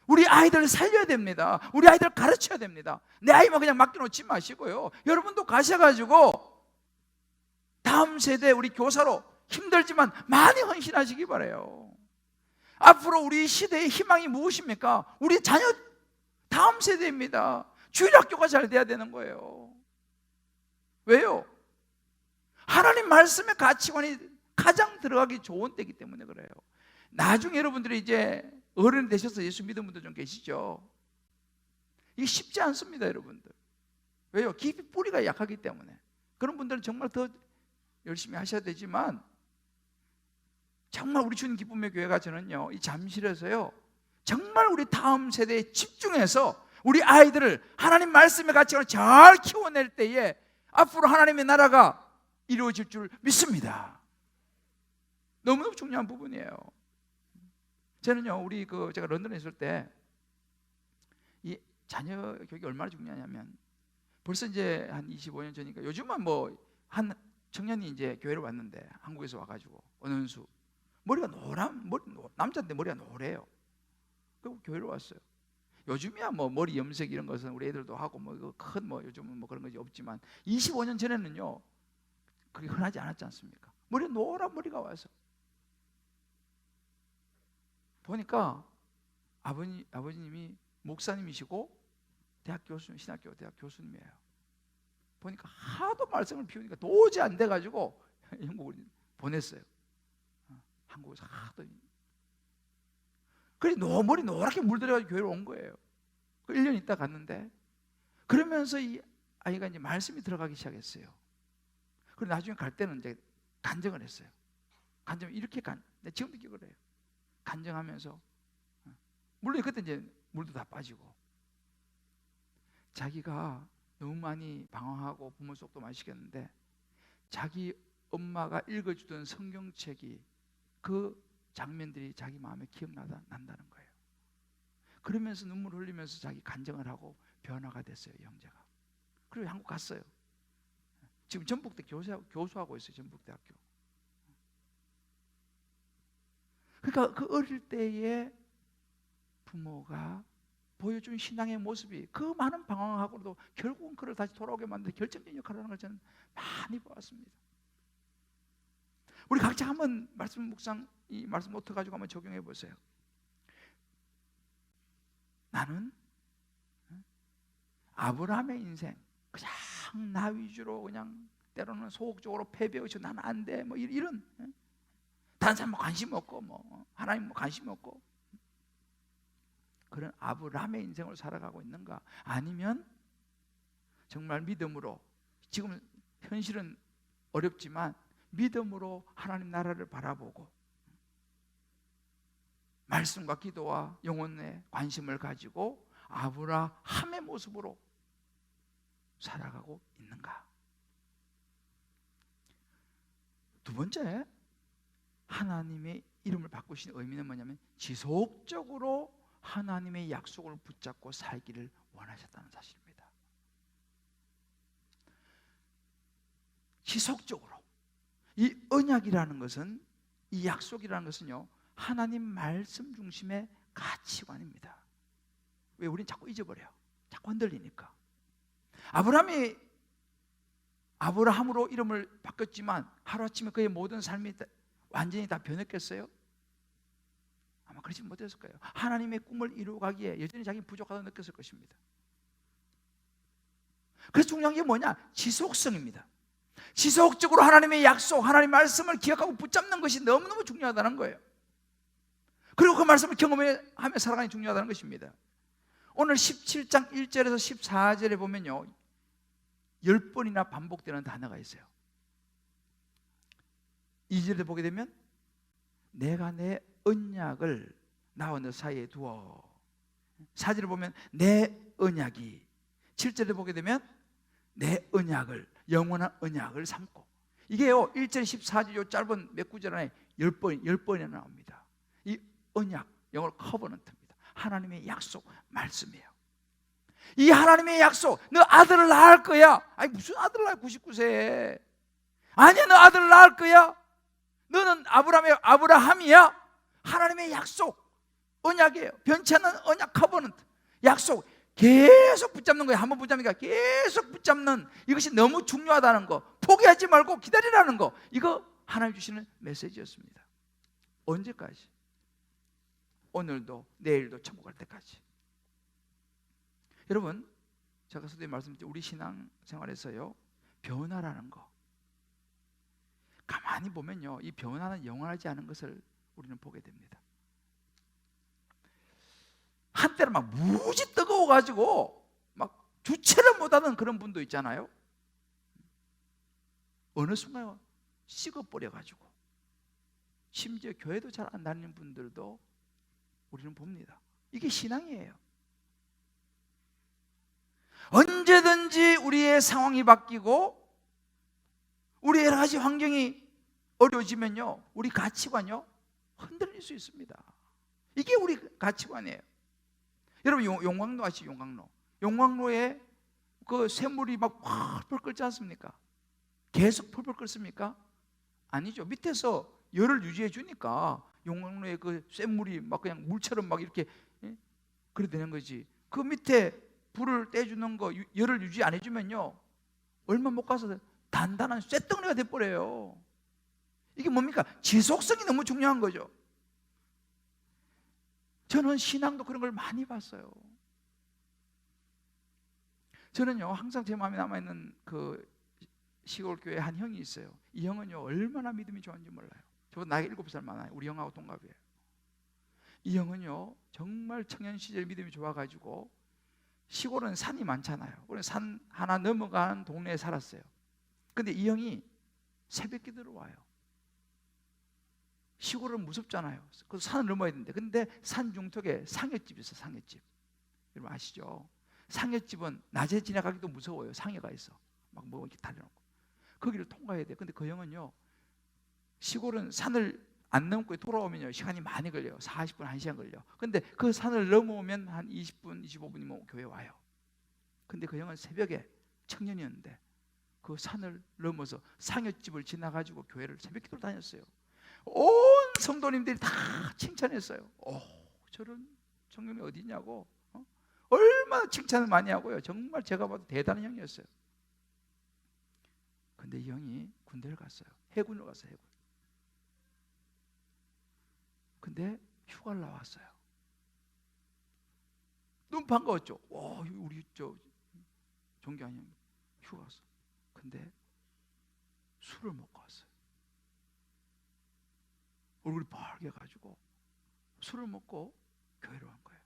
우리 아이들을 살려야 됩니다. 우리 아이들을 가르쳐야 됩니다. 내 아이만 그냥 맡겨놓지 마시고요, 여러분도 가셔가지고 다음 세대 우리 교사로 힘들지만 많이 헌신하시기 바라요. 앞으로 우리 시대의 희망이 무엇입니까? 우리 자녀 다음 세대입니다. 주일학교가 잘 돼야 되는 거예요. 왜요? 하나님 말씀의 가치관이 가장 들어가기 좋은 때이기 때문에 그래요. 나중에 여러분들이 이제 어른이 되셔서 예수 믿은 분들 좀 계시죠? 이게 쉽지 않습니다, 여러분들. 왜요? 깊이 뿌리가 약하기 때문에. 그런 분들은 정말 더 열심히 하셔야 되지만, 정말 우리 주님 기쁨의 교회가 저는요, 이 잠실에서요, 정말 우리 다음 세대에 집중해서 우리 아이들을 하나님 말씀의 가치관을 잘 키워낼 때에 앞으로 하나님의 나라가 이루어질 줄 믿습니다. 너무너무 중요한 부분이에요. 저는요, 제가 런던에 있을 때 이 자녀 교육이 얼마나 중요하냐면, 벌써 이제 한 25년 전이니까, 요즘은 뭐 한 청년이 이제 교회를 왔는데, 한국에서 와가지고 은은수 머리가 남자인데 머리가 노래요. 그리고 교회를 왔어요. 요즘이야 뭐 머리 염색 이런 것은 우리 애들도 하고 뭐 큰 뭐 요즘은 뭐 그런 것이 없지만 25년 전에는요, 그게 흔하지 않았지 않습니까? 노란 머리가 와서 보니까 아버님이 목사님이시고 신학교 대학 교수님이에요. 보니까 하도 말씀을 피우니까 도저히 안 돼가지고 영국을 보냈어요. 한국에서 하도. 그래 머리 노랗게 물들여가지고 교회로 온 거예요. 1년 있다 갔는데, 그러면서 이 아이가 이제 말씀이 들어가기 시작했어요. 그리고 나중에 갈 때는 이제 간증을 했어요. 지금도 기억을 해요. 간증하면서, 물론 그때 이제 물도 다 빠지고, 자기가 너무 많이 방황하고 부모 속도 많이 시켰는데, 자기 엄마가 읽어주던 성경책이 그 장면들이 자기 마음에 기억난다는 거예요. 그러면서 눈물 흘리면서 자기 간증을 하고 변화가 됐어요, 형제가. 그리고 한국 갔어요. 지금 전북대 교수하고 있어요. 전북대학교. 그러니까 그 어릴 때에 부모가 보여준 신앙의 모습이 그 많은 방황하고도 결국은 그를 다시 돌아오게 만드는 결정적인 역할을 하는 걸 저는 많이 보았습니다. 우리 각자 한번 말씀 묵상, 이 말씀 노트 가지고 한번 적용해 보세요. 나는 아브라함의 인생 그냥 나 위주로 그냥 때로는 소극적으로 패배의식 나는 안 돼 뭐 이런 다른 사람 관심 없고 뭐 하나님 관심 없고 그런 아브라함의 인생을 살아가고 있는가? 아니면 정말 믿음으로, 지금 현실은 어렵지만 믿음으로 하나님 나라를 바라보고 말씀과 기도와 영혼에 관심을 가지고 아브라함의 모습으로 살아가고 있는가? 두 번째, 하나님의 이름을 바꾸신 의미는 뭐냐면 지속적으로 하나님의 약속을 붙잡고 살기를 원하셨다는 사실입니다. 지속적으로. 이 언약이라는 것은, 이 약속이라는 것은요, 하나님 말씀 중심의 가치관입니다. 왜 우리는 자꾸 잊어버려요? 자꾸 흔들리니까. 아브라함이 아브라함으로 이름을 바꿨지만 하루아침에 그의 모든 삶이 완전히 다 변했겠어요? 아마 그렇지 못했을 거예요. 하나님의 꿈을 이루어가기에 여전히 자기는 부족하다고 느꼈을 것입니다. 그래서 중요한 게 뭐냐? 지속성입니다. 지속적으로 하나님의 약속, 하나님의 말씀을 기억하고 붙잡는 것이 너무너무 중요하다는 거예요. 그리고 그 말씀을 경험하며 살아가는 게 중요하다는 것입니다. 오늘 17장 1절에서 14절에 보면요, 10번이나 반복되는 단어가 있어요. 2절에 보게 되면 내가 내 언약을 나와 너 사이에 두어. 4절에 보면 내 언약이, 7절에 보게 되면 내 언약을, 영원한 언약을 삼고. 이게요 1절 14절 요 짧은 몇 구절 안에 10번이나 나옵니다. 이 언약, 영어로 커버넌트입니다. 하나님의 약속 말씀이에요. 이 하나님의 약속, 너 아들을 낳을 거야. 아니 무슨 아들을 낳아 99세에. 아니야, 너 아들을 낳을 거야. 너는 아브라함이야. 하나님의 약속, 언약이에요. 변치 않는 언약 커버넌트, 약속 계속 붙잡는 거예요. 한번 붙잡으니까 계속 붙잡는, 이것이 너무 중요하다는 거, 포기하지 말고 기다리라는 거, 이거 하나님 주시는 메시지였습니다. 언제까지? 오늘도 내일도 천국 갈 때까지. 여러분, 제가 서두에 말씀드린 우리 신앙생활에서요, 변화라는 거 가만히 보면요, 이 변화는 영원하지 않은 것을 우리는 보게 됩니다. 한때는 막 무지 뜨거워가지고 막 주체를 못하는 그런 분도 있잖아요. 어느 순간 식어버려가지고 심지어 교회도 잘 안 다니는 분들도 우리는 봅니다. 이게 신앙이에요. 언제든지 우리의 상황이 바뀌고 우리 여러 가지 환경이 어려워지면요, 우리 가치관요 흔들릴 수 있습니다. 이게 우리 가치관이에요. 여러분 용광로 아시죠? 용광로에 그 샘물이 막 펄펄 끓지 않습니까? 계속 펄펄 끓습니까? 아니죠. 밑에서 열을 유지해 주니까 용광로에 그 샘물이 막 그냥 물처럼 막 이렇게 그래 되는 거지. 그 밑에 불을 떼주는 거, 열을 유지 안 해주면요, 얼마 못 가서 단단한 쇳덩어리가 돼버려요. 이게 뭡니까? 지속성이 너무 중요한 거죠. 저는 신앙도 그런 걸 많이 봤어요. 저는요, 항상 제 마음에 남아있는 그 시골 교회 한 형이 있어요. 이 형은요, 얼마나 믿음이 좋은지 몰라요. 저보다 나이가 7살 많아요. 우리 형하고 동갑이에요. 이 형은요, 정말 청년 시절 믿음이 좋아가지고, 시골은 산이 많잖아요. 우리는 산 하나 넘어간 동네에 살았어요. 근데 이 형이 새벽 기도로 와요. 시골은 무섭잖아요. 그래서 산을 넘어야 되는데, 근데 산 중턱에 상여집이 있어. 상여집, 여러분 아시죠? 상여집은 낮에 지나가기도 무서워요. 상여가 있어. 막 뭐 이렇게 달려놓고 거기를 통과해야 돼. 근데 그 형은요, 시골은 산을 안 넘고 돌아오면요, 시간이 많이 걸려요. 40분, 1시간 걸려. 근데 그 산을 넘어오면 한 20분, 25분이면 교회 와요. 근데 그 형은 새벽에 청년이었는데 그 산을 넘어서 상여집을 지나가지고 교회를 새벽 기도를 다녔어요. 온 성도님들이 다 칭찬했어요. 저런 청년이 어디냐고. 얼마나 칭찬을 많이 하고요. 정말 제가 봐도 대단한 형이었어요. 근데 이 형이 군대를 갔어요. 해군을 갔어요. 해군. 근데 휴가를 나왔어요. 너무 반가웠죠. 우리 존경하는 형 휴가 갔어. 근데 술을 먹고 왔어요. 얼굴이 빨개가지고 술을 먹고 교회로 간 거예요.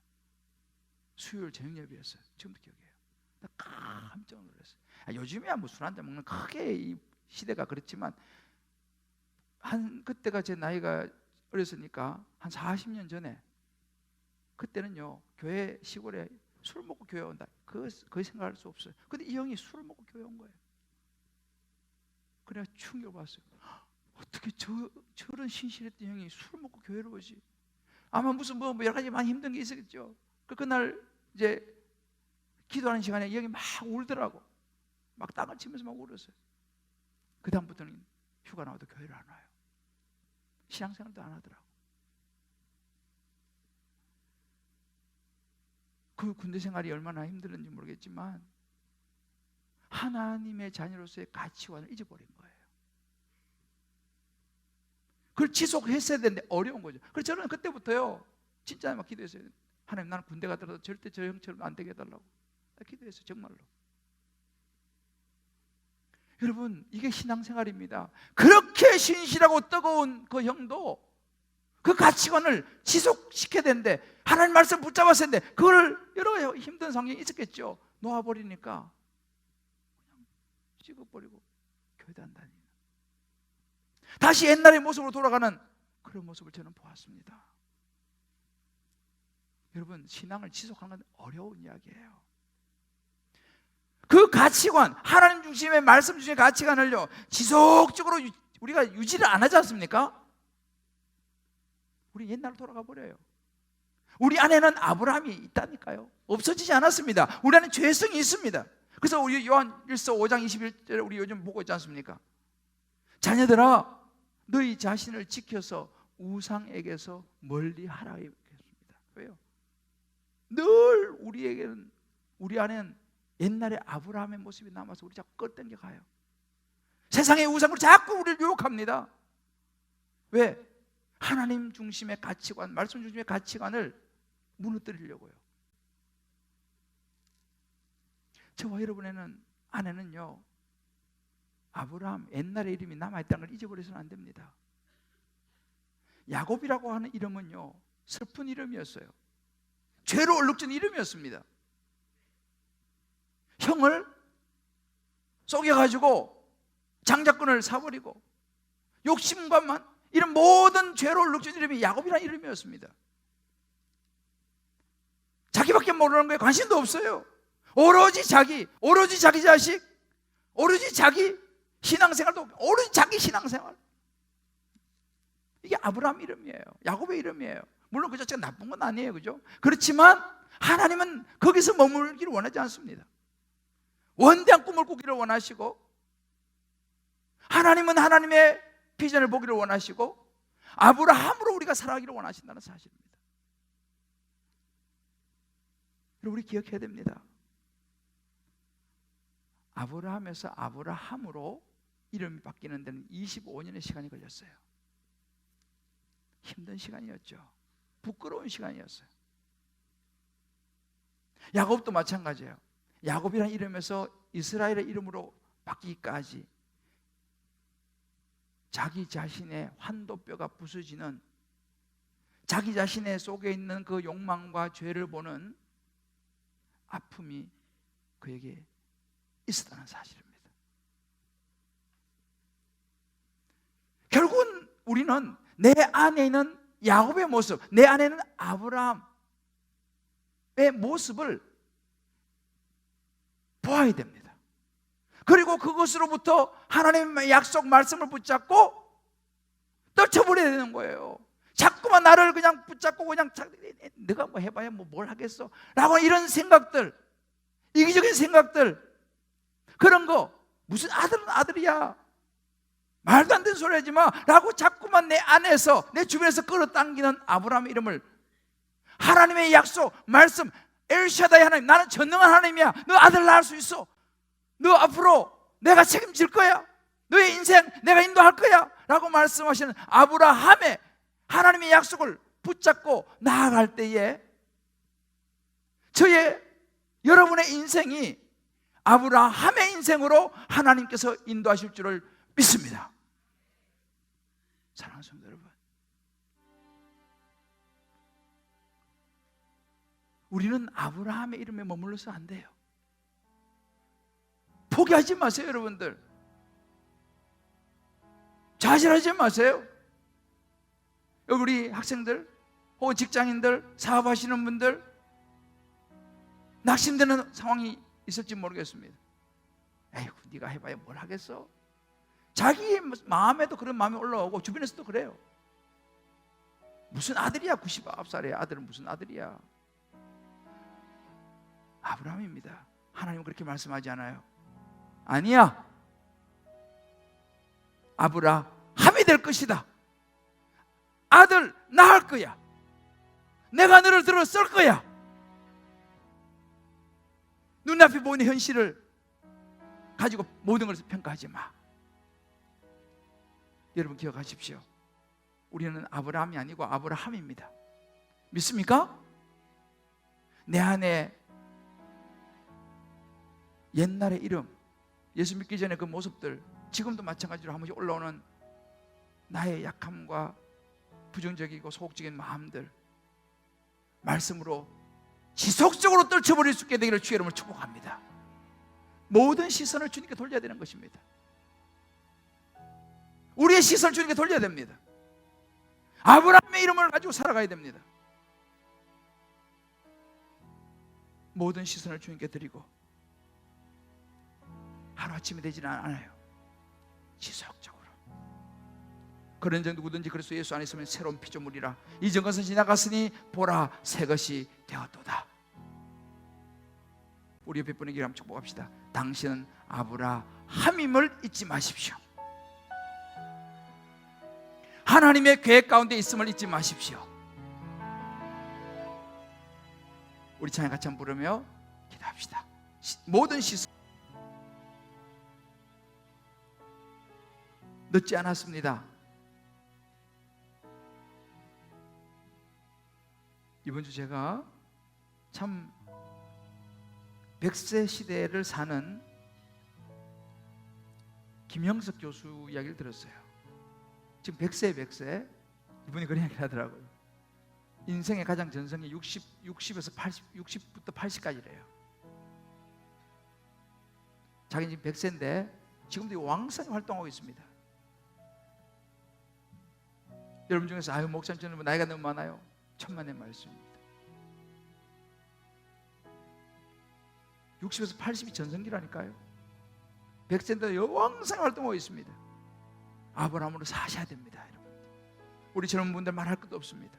수요일 저녁 예배였어요. 지금도 기억해요. 나 깜짝 놀랐어요. 요즘에야 뭐 술 한잔 먹는 크게 이 시대가 그렇지만 그때가 제 나이가 어렸으니까 한 40년 전에 그때는요 교회 시골에 술 먹고 교회 온다 그거 생각할 수 없어요. 근데 이 형이 술을 먹고 교회 온 거예요. 그래서 충격을 받았어요. 어떻게 저런 신실했던 형이 술 먹고 교회로 오지? 아마 무슨 뭐 여러 가지 많이 힘든 게 있었겠죠. 그날 이제 기도하는 시간에 이 형이 막 울더라고. 막 땅을 치면서 막 울었어요. 그 다음부터는 휴가 나와도 교회를 안 와요. 신앙생활도 안 하더라고. 그 군대 생활이 얼마나 힘들었는지 모르겠지만 하나님의 자녀로서의 가치관을 잊어버린 거예요. 그걸 지속했어야 되는데 어려운 거죠. 그래서 저는 그때부터요 진짜 막 기도했어요. 하나님, 나는 군대 가더라도 절대 저 형처럼 안 되게 해달라고 기도했어요. 정말로. 여러분, 이게 신앙생활입니다. 그렇게 신실하고 뜨거운 그 형도 그 가치관을 지속시켜야 되는데 하나님 말씀 붙잡았어야 되는데 그걸 여러 힘든 상황이 있었겠죠. 놓아버리니까 그냥 찍어버리고 교회도 안 다니는, 다시 옛날의 모습으로 돌아가는 그런 모습을 저는 보았습니다. 여러분, 신앙을 지속하는 건 어려운 이야기예요. 그 가치관, 하나님 중심의 말씀 중심의 가치관을요 지속적으로 우리가 유지를 안 하지 않습니까? 우리 옛날로 돌아가 버려요. 우리 안에는 아브라함이 있다니까요. 없어지지 않았습니다. 우리 안에 죄성이 있습니다. 그래서 우리 요한일서 5장 21절에 우리 요즘 보고 있지 않습니까? 자녀들아, 너희 자신을 지켜서 우상에게서 멀리하라 했습니다. 왜요? 늘 우리에게는, 우리 안에는 옛날에 아브라함의 모습이 남아서 우리 자꾸 끌당겨 가요. 세상의 우상으로 자꾸 우리를 유혹합니다. 왜? 하나님 중심의 가치관, 말씀 중심의 가치관을 무너뜨리려고요. 저와 여러분에는 안에는요 아브라함 옛날의 이름이 남아있다는 걸 잊어버려서는 안 됩니다. 야곱이라고 하는 이름은요 슬픈 이름이었어요. 죄로 얼룩진 이름이었습니다. 형을 속여가지고 장자권을 사버리고 욕심과만, 이런 모든 죄로 얼룩진 이름이 야곱이라는 이름이었습니다. 자기밖에 모르는 거에 관심도 없어요. 오로지 자기 자식, 오로지 자기 신앙생활도, 오로지 자기 신앙생활. 이게 아브라함 이름이에요. 야곱의 이름이에요. 물론 그 자체가 나쁜 건 아니에요, 그죠? 그렇지만 하나님은 거기서 머물기를 원하지 않습니다. 원대한 꿈을 꾸기를 원하시고, 하나님은 하나님의 비전을 보기를 원하시고, 아브라함으로 우리가 살아가기를 원하신다는 사실입니다. 우리 기억해야 됩니다. 아브라함에서 아브라함으로 이름이 바뀌는 데는 25년의 시간이 걸렸어요. 힘든 시간이었죠. 부끄러운 시간이었어요. 야곱도 마찬가지예요. 야곱이라는 이름에서 이스라엘의 이름으로 바뀌기까지 자기 자신의 환도뼈가 부서지는, 자기 자신의 속에 있는 그 욕망과 죄를 보는 아픔이 그에게 있었다는 사실입니다. 결국은 우리는 내 안에 있는 야곱의 모습, 내 안에는 아브라함의 모습을 보아야 됩니다. 그리고 그것으로부터 하나님의 약속 말씀을 붙잡고 떨쳐버려야 되는 거예요. 자꾸만 나를 그냥 붙잡고 그냥 내가 뭐 해봐야 뭐 뭘 하겠어 라고 이런 생각들, 이기적인 생각들, 그런 거 무슨 아들은 아들이야, 말도 안 되는 소리 하지 마 라고 자꾸만 내 안에서, 내 주변에서 끌어당기는 아브라함의 이름을, 하나님의 약속, 말씀, 엘샤다이 하나님, 나는 전능한 하나님이야, 너 아들 낳을 수 있어, 너 앞으로 내가 책임질 거야, 너의 인생 내가 인도할 거야 라고 말씀하시는 아브라함의 하나님의 약속을 붙잡고 나아갈 때에 여러분의 인생이 아브라함의 인생으로 하나님께서 인도하실 줄을 믿습니다. 사랑하는 성도 여러분, 우리는 아브라함의 이름에 머물러서 안 돼요. 포기하지 마세요. 여러분들 좌절하지 마세요. 여기 우리 학생들 혹은 직장인들, 사업하시는 분들, 낙심되는 상황이 있을지 모르겠습니다. 에휴, 네가 해봐야 뭘 하겠어? 자기 마음에도 그런 마음이 올라오고 주변에서도 그래요. 무슨 아들이야, 99살의 아들은 무슨 아들이야. 아브라함입니다. 하나님은 그렇게 말씀하지 않아요. 아니야, 아브라함이 될 것이다. 아들 낳을 거야. 내가 너를 들어 쓸 거야. 눈앞에 보이는 현실을 가지고 모든 것을 평가하지 마. 여러분 기억하십시오. 우리는 아브라함이 아니고 아브라함입니다. 믿습니까? 내 안에 옛날의 이름, 예수 믿기 전에 그 모습들, 지금도 마찬가지로 한 번씩 올라오는 나의 약함과 부정적이고 소극적인 마음들, 말씀으로 지속적으로 떨쳐버릴 수 있게 되기를 주의 이름으로 축복합니다. 모든 시선을 주님께 돌려야 되는 것입니다. 우리의 시선을 주님께 돌려야 됩니다. 아브라함의 이름을 가지고 살아가야 됩니다. 모든 시선을 주님께 드리고 하루아침이 되지는 않아요. 지속적으로. 그런 자 누구든지 그리스도 예수 안에 있으면 새로운 피조물이라, 이전 것은 지나갔으니 보라 새 것이 되었도다. 우리 옆에 분에게 한번 축복합시다. 당신은 아브라함임을 잊지 마십시오. 하나님의 계획 가운데 있음을 잊지 마십시오. 우리 찬양 같이 한번 부르며 기도합시다. 모든 시선 늦지 않았습니다. 이번 주 제가 참 100세 시대를 사는 김형석 교수 이야기를 들었어요. 지금 100세 이분이 그런 이야기를 하더라고요. 인생의 가장 전성기 60에서 80, 60부터 80까지래요. 자기는 지금 100세인데 지금도 왕성히 활동하고 있습니다. 여러분 중에서 아유 목사님 저는 나이가 너무 많아요. 천만의 말씀입니다. 60에서 80이 전성기라니까요. 100세인데 왕성히 활동하고 있습니다. 아브라함으로 사셔야 됩니다. 여러분. 우리 젊은 분들 말할 것도 없습니다.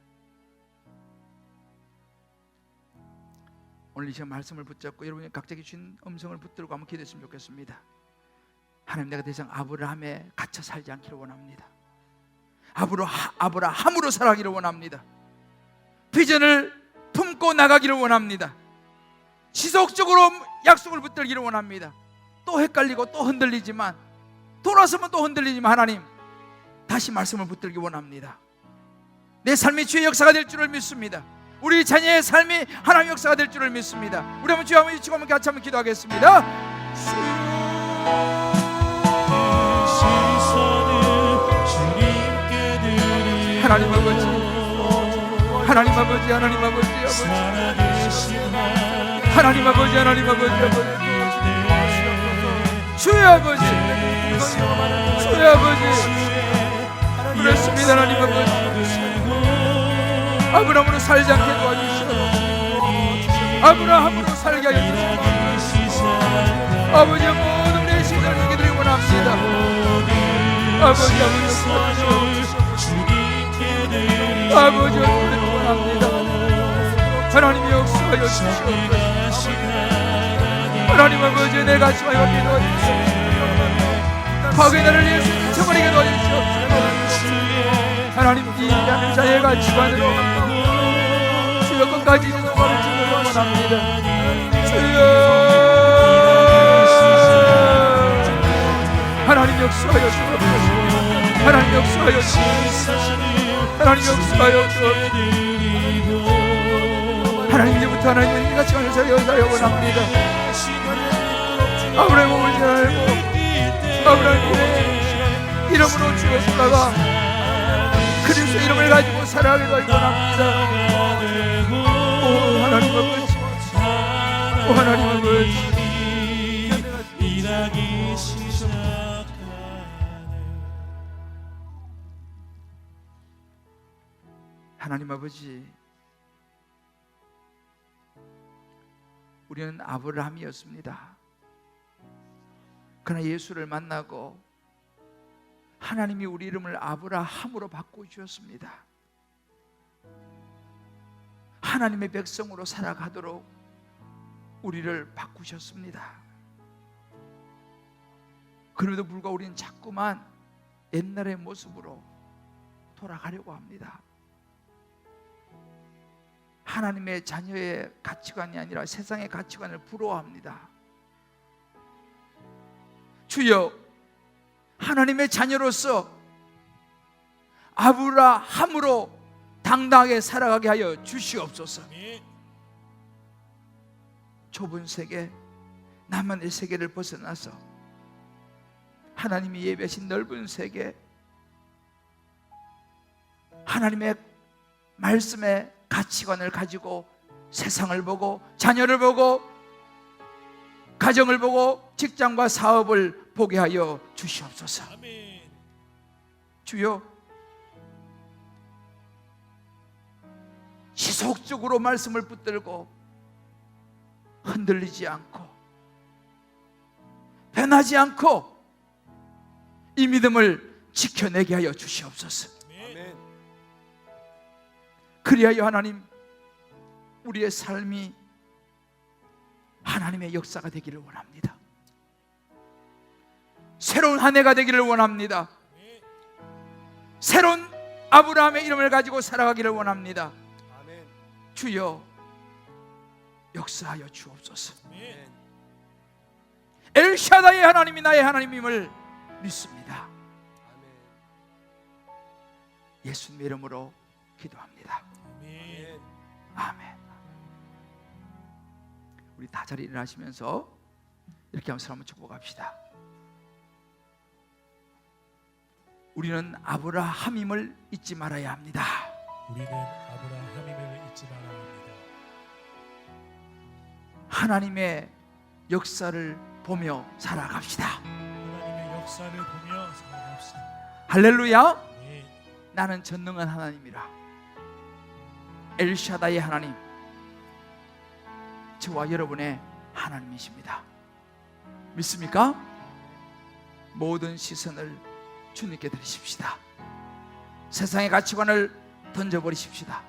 오늘 이 시간 말씀을 붙잡고 여러분이 각자기 주신 음성을 붙들고 한번 기도했으면 좋겠습니다. 하나님, 내가 더 이상 아브라함에 갇혀 살지 않기를 원합니다. 아브라함으로 살아가기를 원합니다. 비전을 품고 나가기를 원합니다. 지속적으로 약속을 붙들기를 원합니다. 또 헷갈리고 또 흔들리지만, 돌아서면 또 흔들리지만 하나님 다시 말씀을 붙들기 원합니다. 내 삶이 주의 역사가 될 줄을 믿습니다. 우리 자녀의 삶이 하나님의 역사가 될 줄을 믿습니다. 우리 한번 주여 한번 외치고 한번 같이 한번 기도하겠습니다. 하나님 아버지, 하나님 아버지, 하나님 아버지, 하나님 아버지, 하나님 아버지, 주의 아버지, 주의 아버지, 그렇습니다. 하나님 아버지, 아브라함으로 살지 않게 도와주시고 아브라함으로 살게 하여 주시고 아버지의 모든 내 시간을 주게 드리고 원합니다. 아버지, 아버지 원합니다. 하나님의 역사하여 주시옵소서. 하나님 아버지, 내 가치와 여기에 도와주시옵소서. 과거의 나를 예수 잊혀버리게 도와주시옵소서. 하나님, 이 하늘 자의 가치관으로 주여 끝까지 인도하는 주를 원합니다. 주여 하나님 역사하여 주옵소서. 하나님 역사하여 주옵소서. 하나님 역사하여 주옵소서. 하나님, 이제부터 하나님은 이 가치관을 세워서 원합니다. 아브라함의 몸을 잘 알고 아브라함의 이름으로 죽었다가 그리스도 이름을 가지고 살아가기를 원합니다. 오 하나님 아버지, 오 하나님 아버지, 하나님 아버지, 우리는 아브라함이었습니다. 그러나 예수를 만나고 하나님이 우리 이름을 아브라함으로 바꿔주셨습니다. 하나님의 백성으로 살아가도록 우리를 바꾸셨습니다. 그럼에도 불구하고 우리는 자꾸만 옛날의 모습으로 돌아가려고 합니다. 하나님의 자녀의 가치관이 아니라 세상의 가치관을 부러워합니다. 주여, 하나님의 자녀로서 아브라함으로 당당하게 살아가게 하여 주시옵소서. 좁은 세계, 나만의 세계를 벗어나서 하나님이 예배하신 넓은 세계, 하나님의 말씀의 가치관을 가지고 세상을 보고 자녀를 보고 가정을 보고 직장과 사업을 보게 하여 주시옵소서. 주여, 지속적으로 말씀을 붙들고 흔들리지 않고 변하지 않고 이 믿음을 지켜내게 하여 주시옵소서. 그리하여 하나님, 우리의 삶이 하나님의 역사가 되기를 원합니다. 새로운 한 해가 되기를 원합니다. 새로운 아브라함의 이름을 가지고 살아가기를 원합니다. 주여, 역사하여 주옵소서. 엘샤다의 하나님이 나의 하나님임을 믿습니다. 예수님의 이름으로 기도합니다. 아멘. 우리 다 자리 일어나시면서 이렇게 하면서 한번 축복합시다. 우리는 아브라함임을 잊지 말아야 합니다. 우리는 아브라함임을 잊지 말아야 합니다. 하나님의 역사를 보며 살아갑시다. 하나님의 역사를 보며 살아갑시다. 할렐루야. 네. 나는 전능한 하나님이라. 엘샤다의 하나님, 저와 여러분의 하나님이십니다. 믿습니까? 모든 시선을 주님께 드리십시다. 세상의 가치관을 던져버리십시다.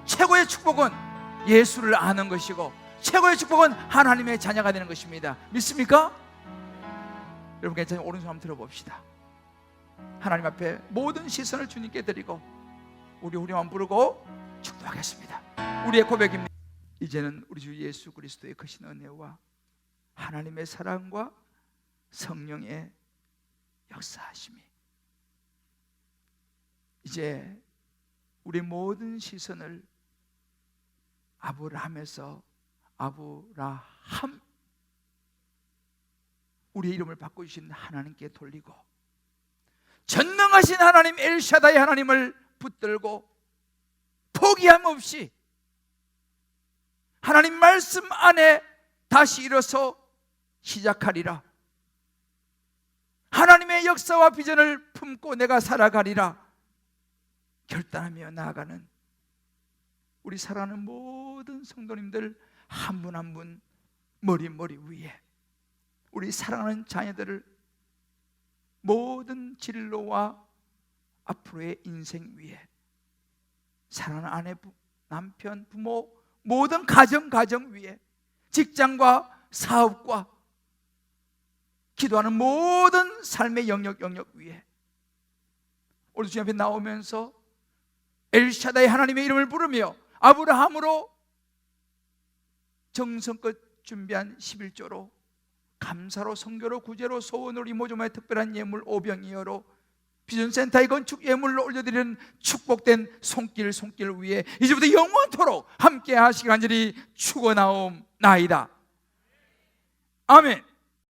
최고의 축복은 예수를 아는 것이고 최고의 축복은 하나님의 자녀가 되는 것입니다. 믿습니까? 여러분 괜찮으면 오른손 한번 들어봅시다. 하나님 앞에 모든 시선을 주님께 드리고 우리 후렴만 부르고 축도하겠습니다. 우리의 고백입니다. 이제는 우리 주 예수 그리스도의 크신 은혜와 하나님의 사랑과 성령의 역사하심이 이제 우리 모든 시선을 아브라함에서 아브라함, 우리의 이름을 바꿔주신 하나님께 돌리고 전능하신 하나님 엘샤다의 하나님을 붙들고 포기함 없이 하나님 말씀 안에 다시 일어서 시작하리라. 하나님의 역사와 비전을 품고 내가 살아가리라 결단하며 나아가는 우리 사랑하는 모든 성도님들 한 분 한 분 머리 위에 우리 사랑하는 자녀들을 모든 진로와 앞으로의 인생 위에 사랑하는 아내, 남편, 부모 모든 가정 위에 직장과 사업과 기도하는 모든 삶의 영역 위에 오늘 주님 앞에 나오면서 엘샤다이 하나님의 이름을 부르며 아브라함으로 정성껏 준비한 11조로 감사로 선교로 구제로 소원으로 이모저모의 특별한 예물 오병이어로 비전센터의 건축 예물로 올려드리는 축복된 손길 위에 이제부터 영원토록 함께 하시기 간절히 축원하옵나이다. 아멘.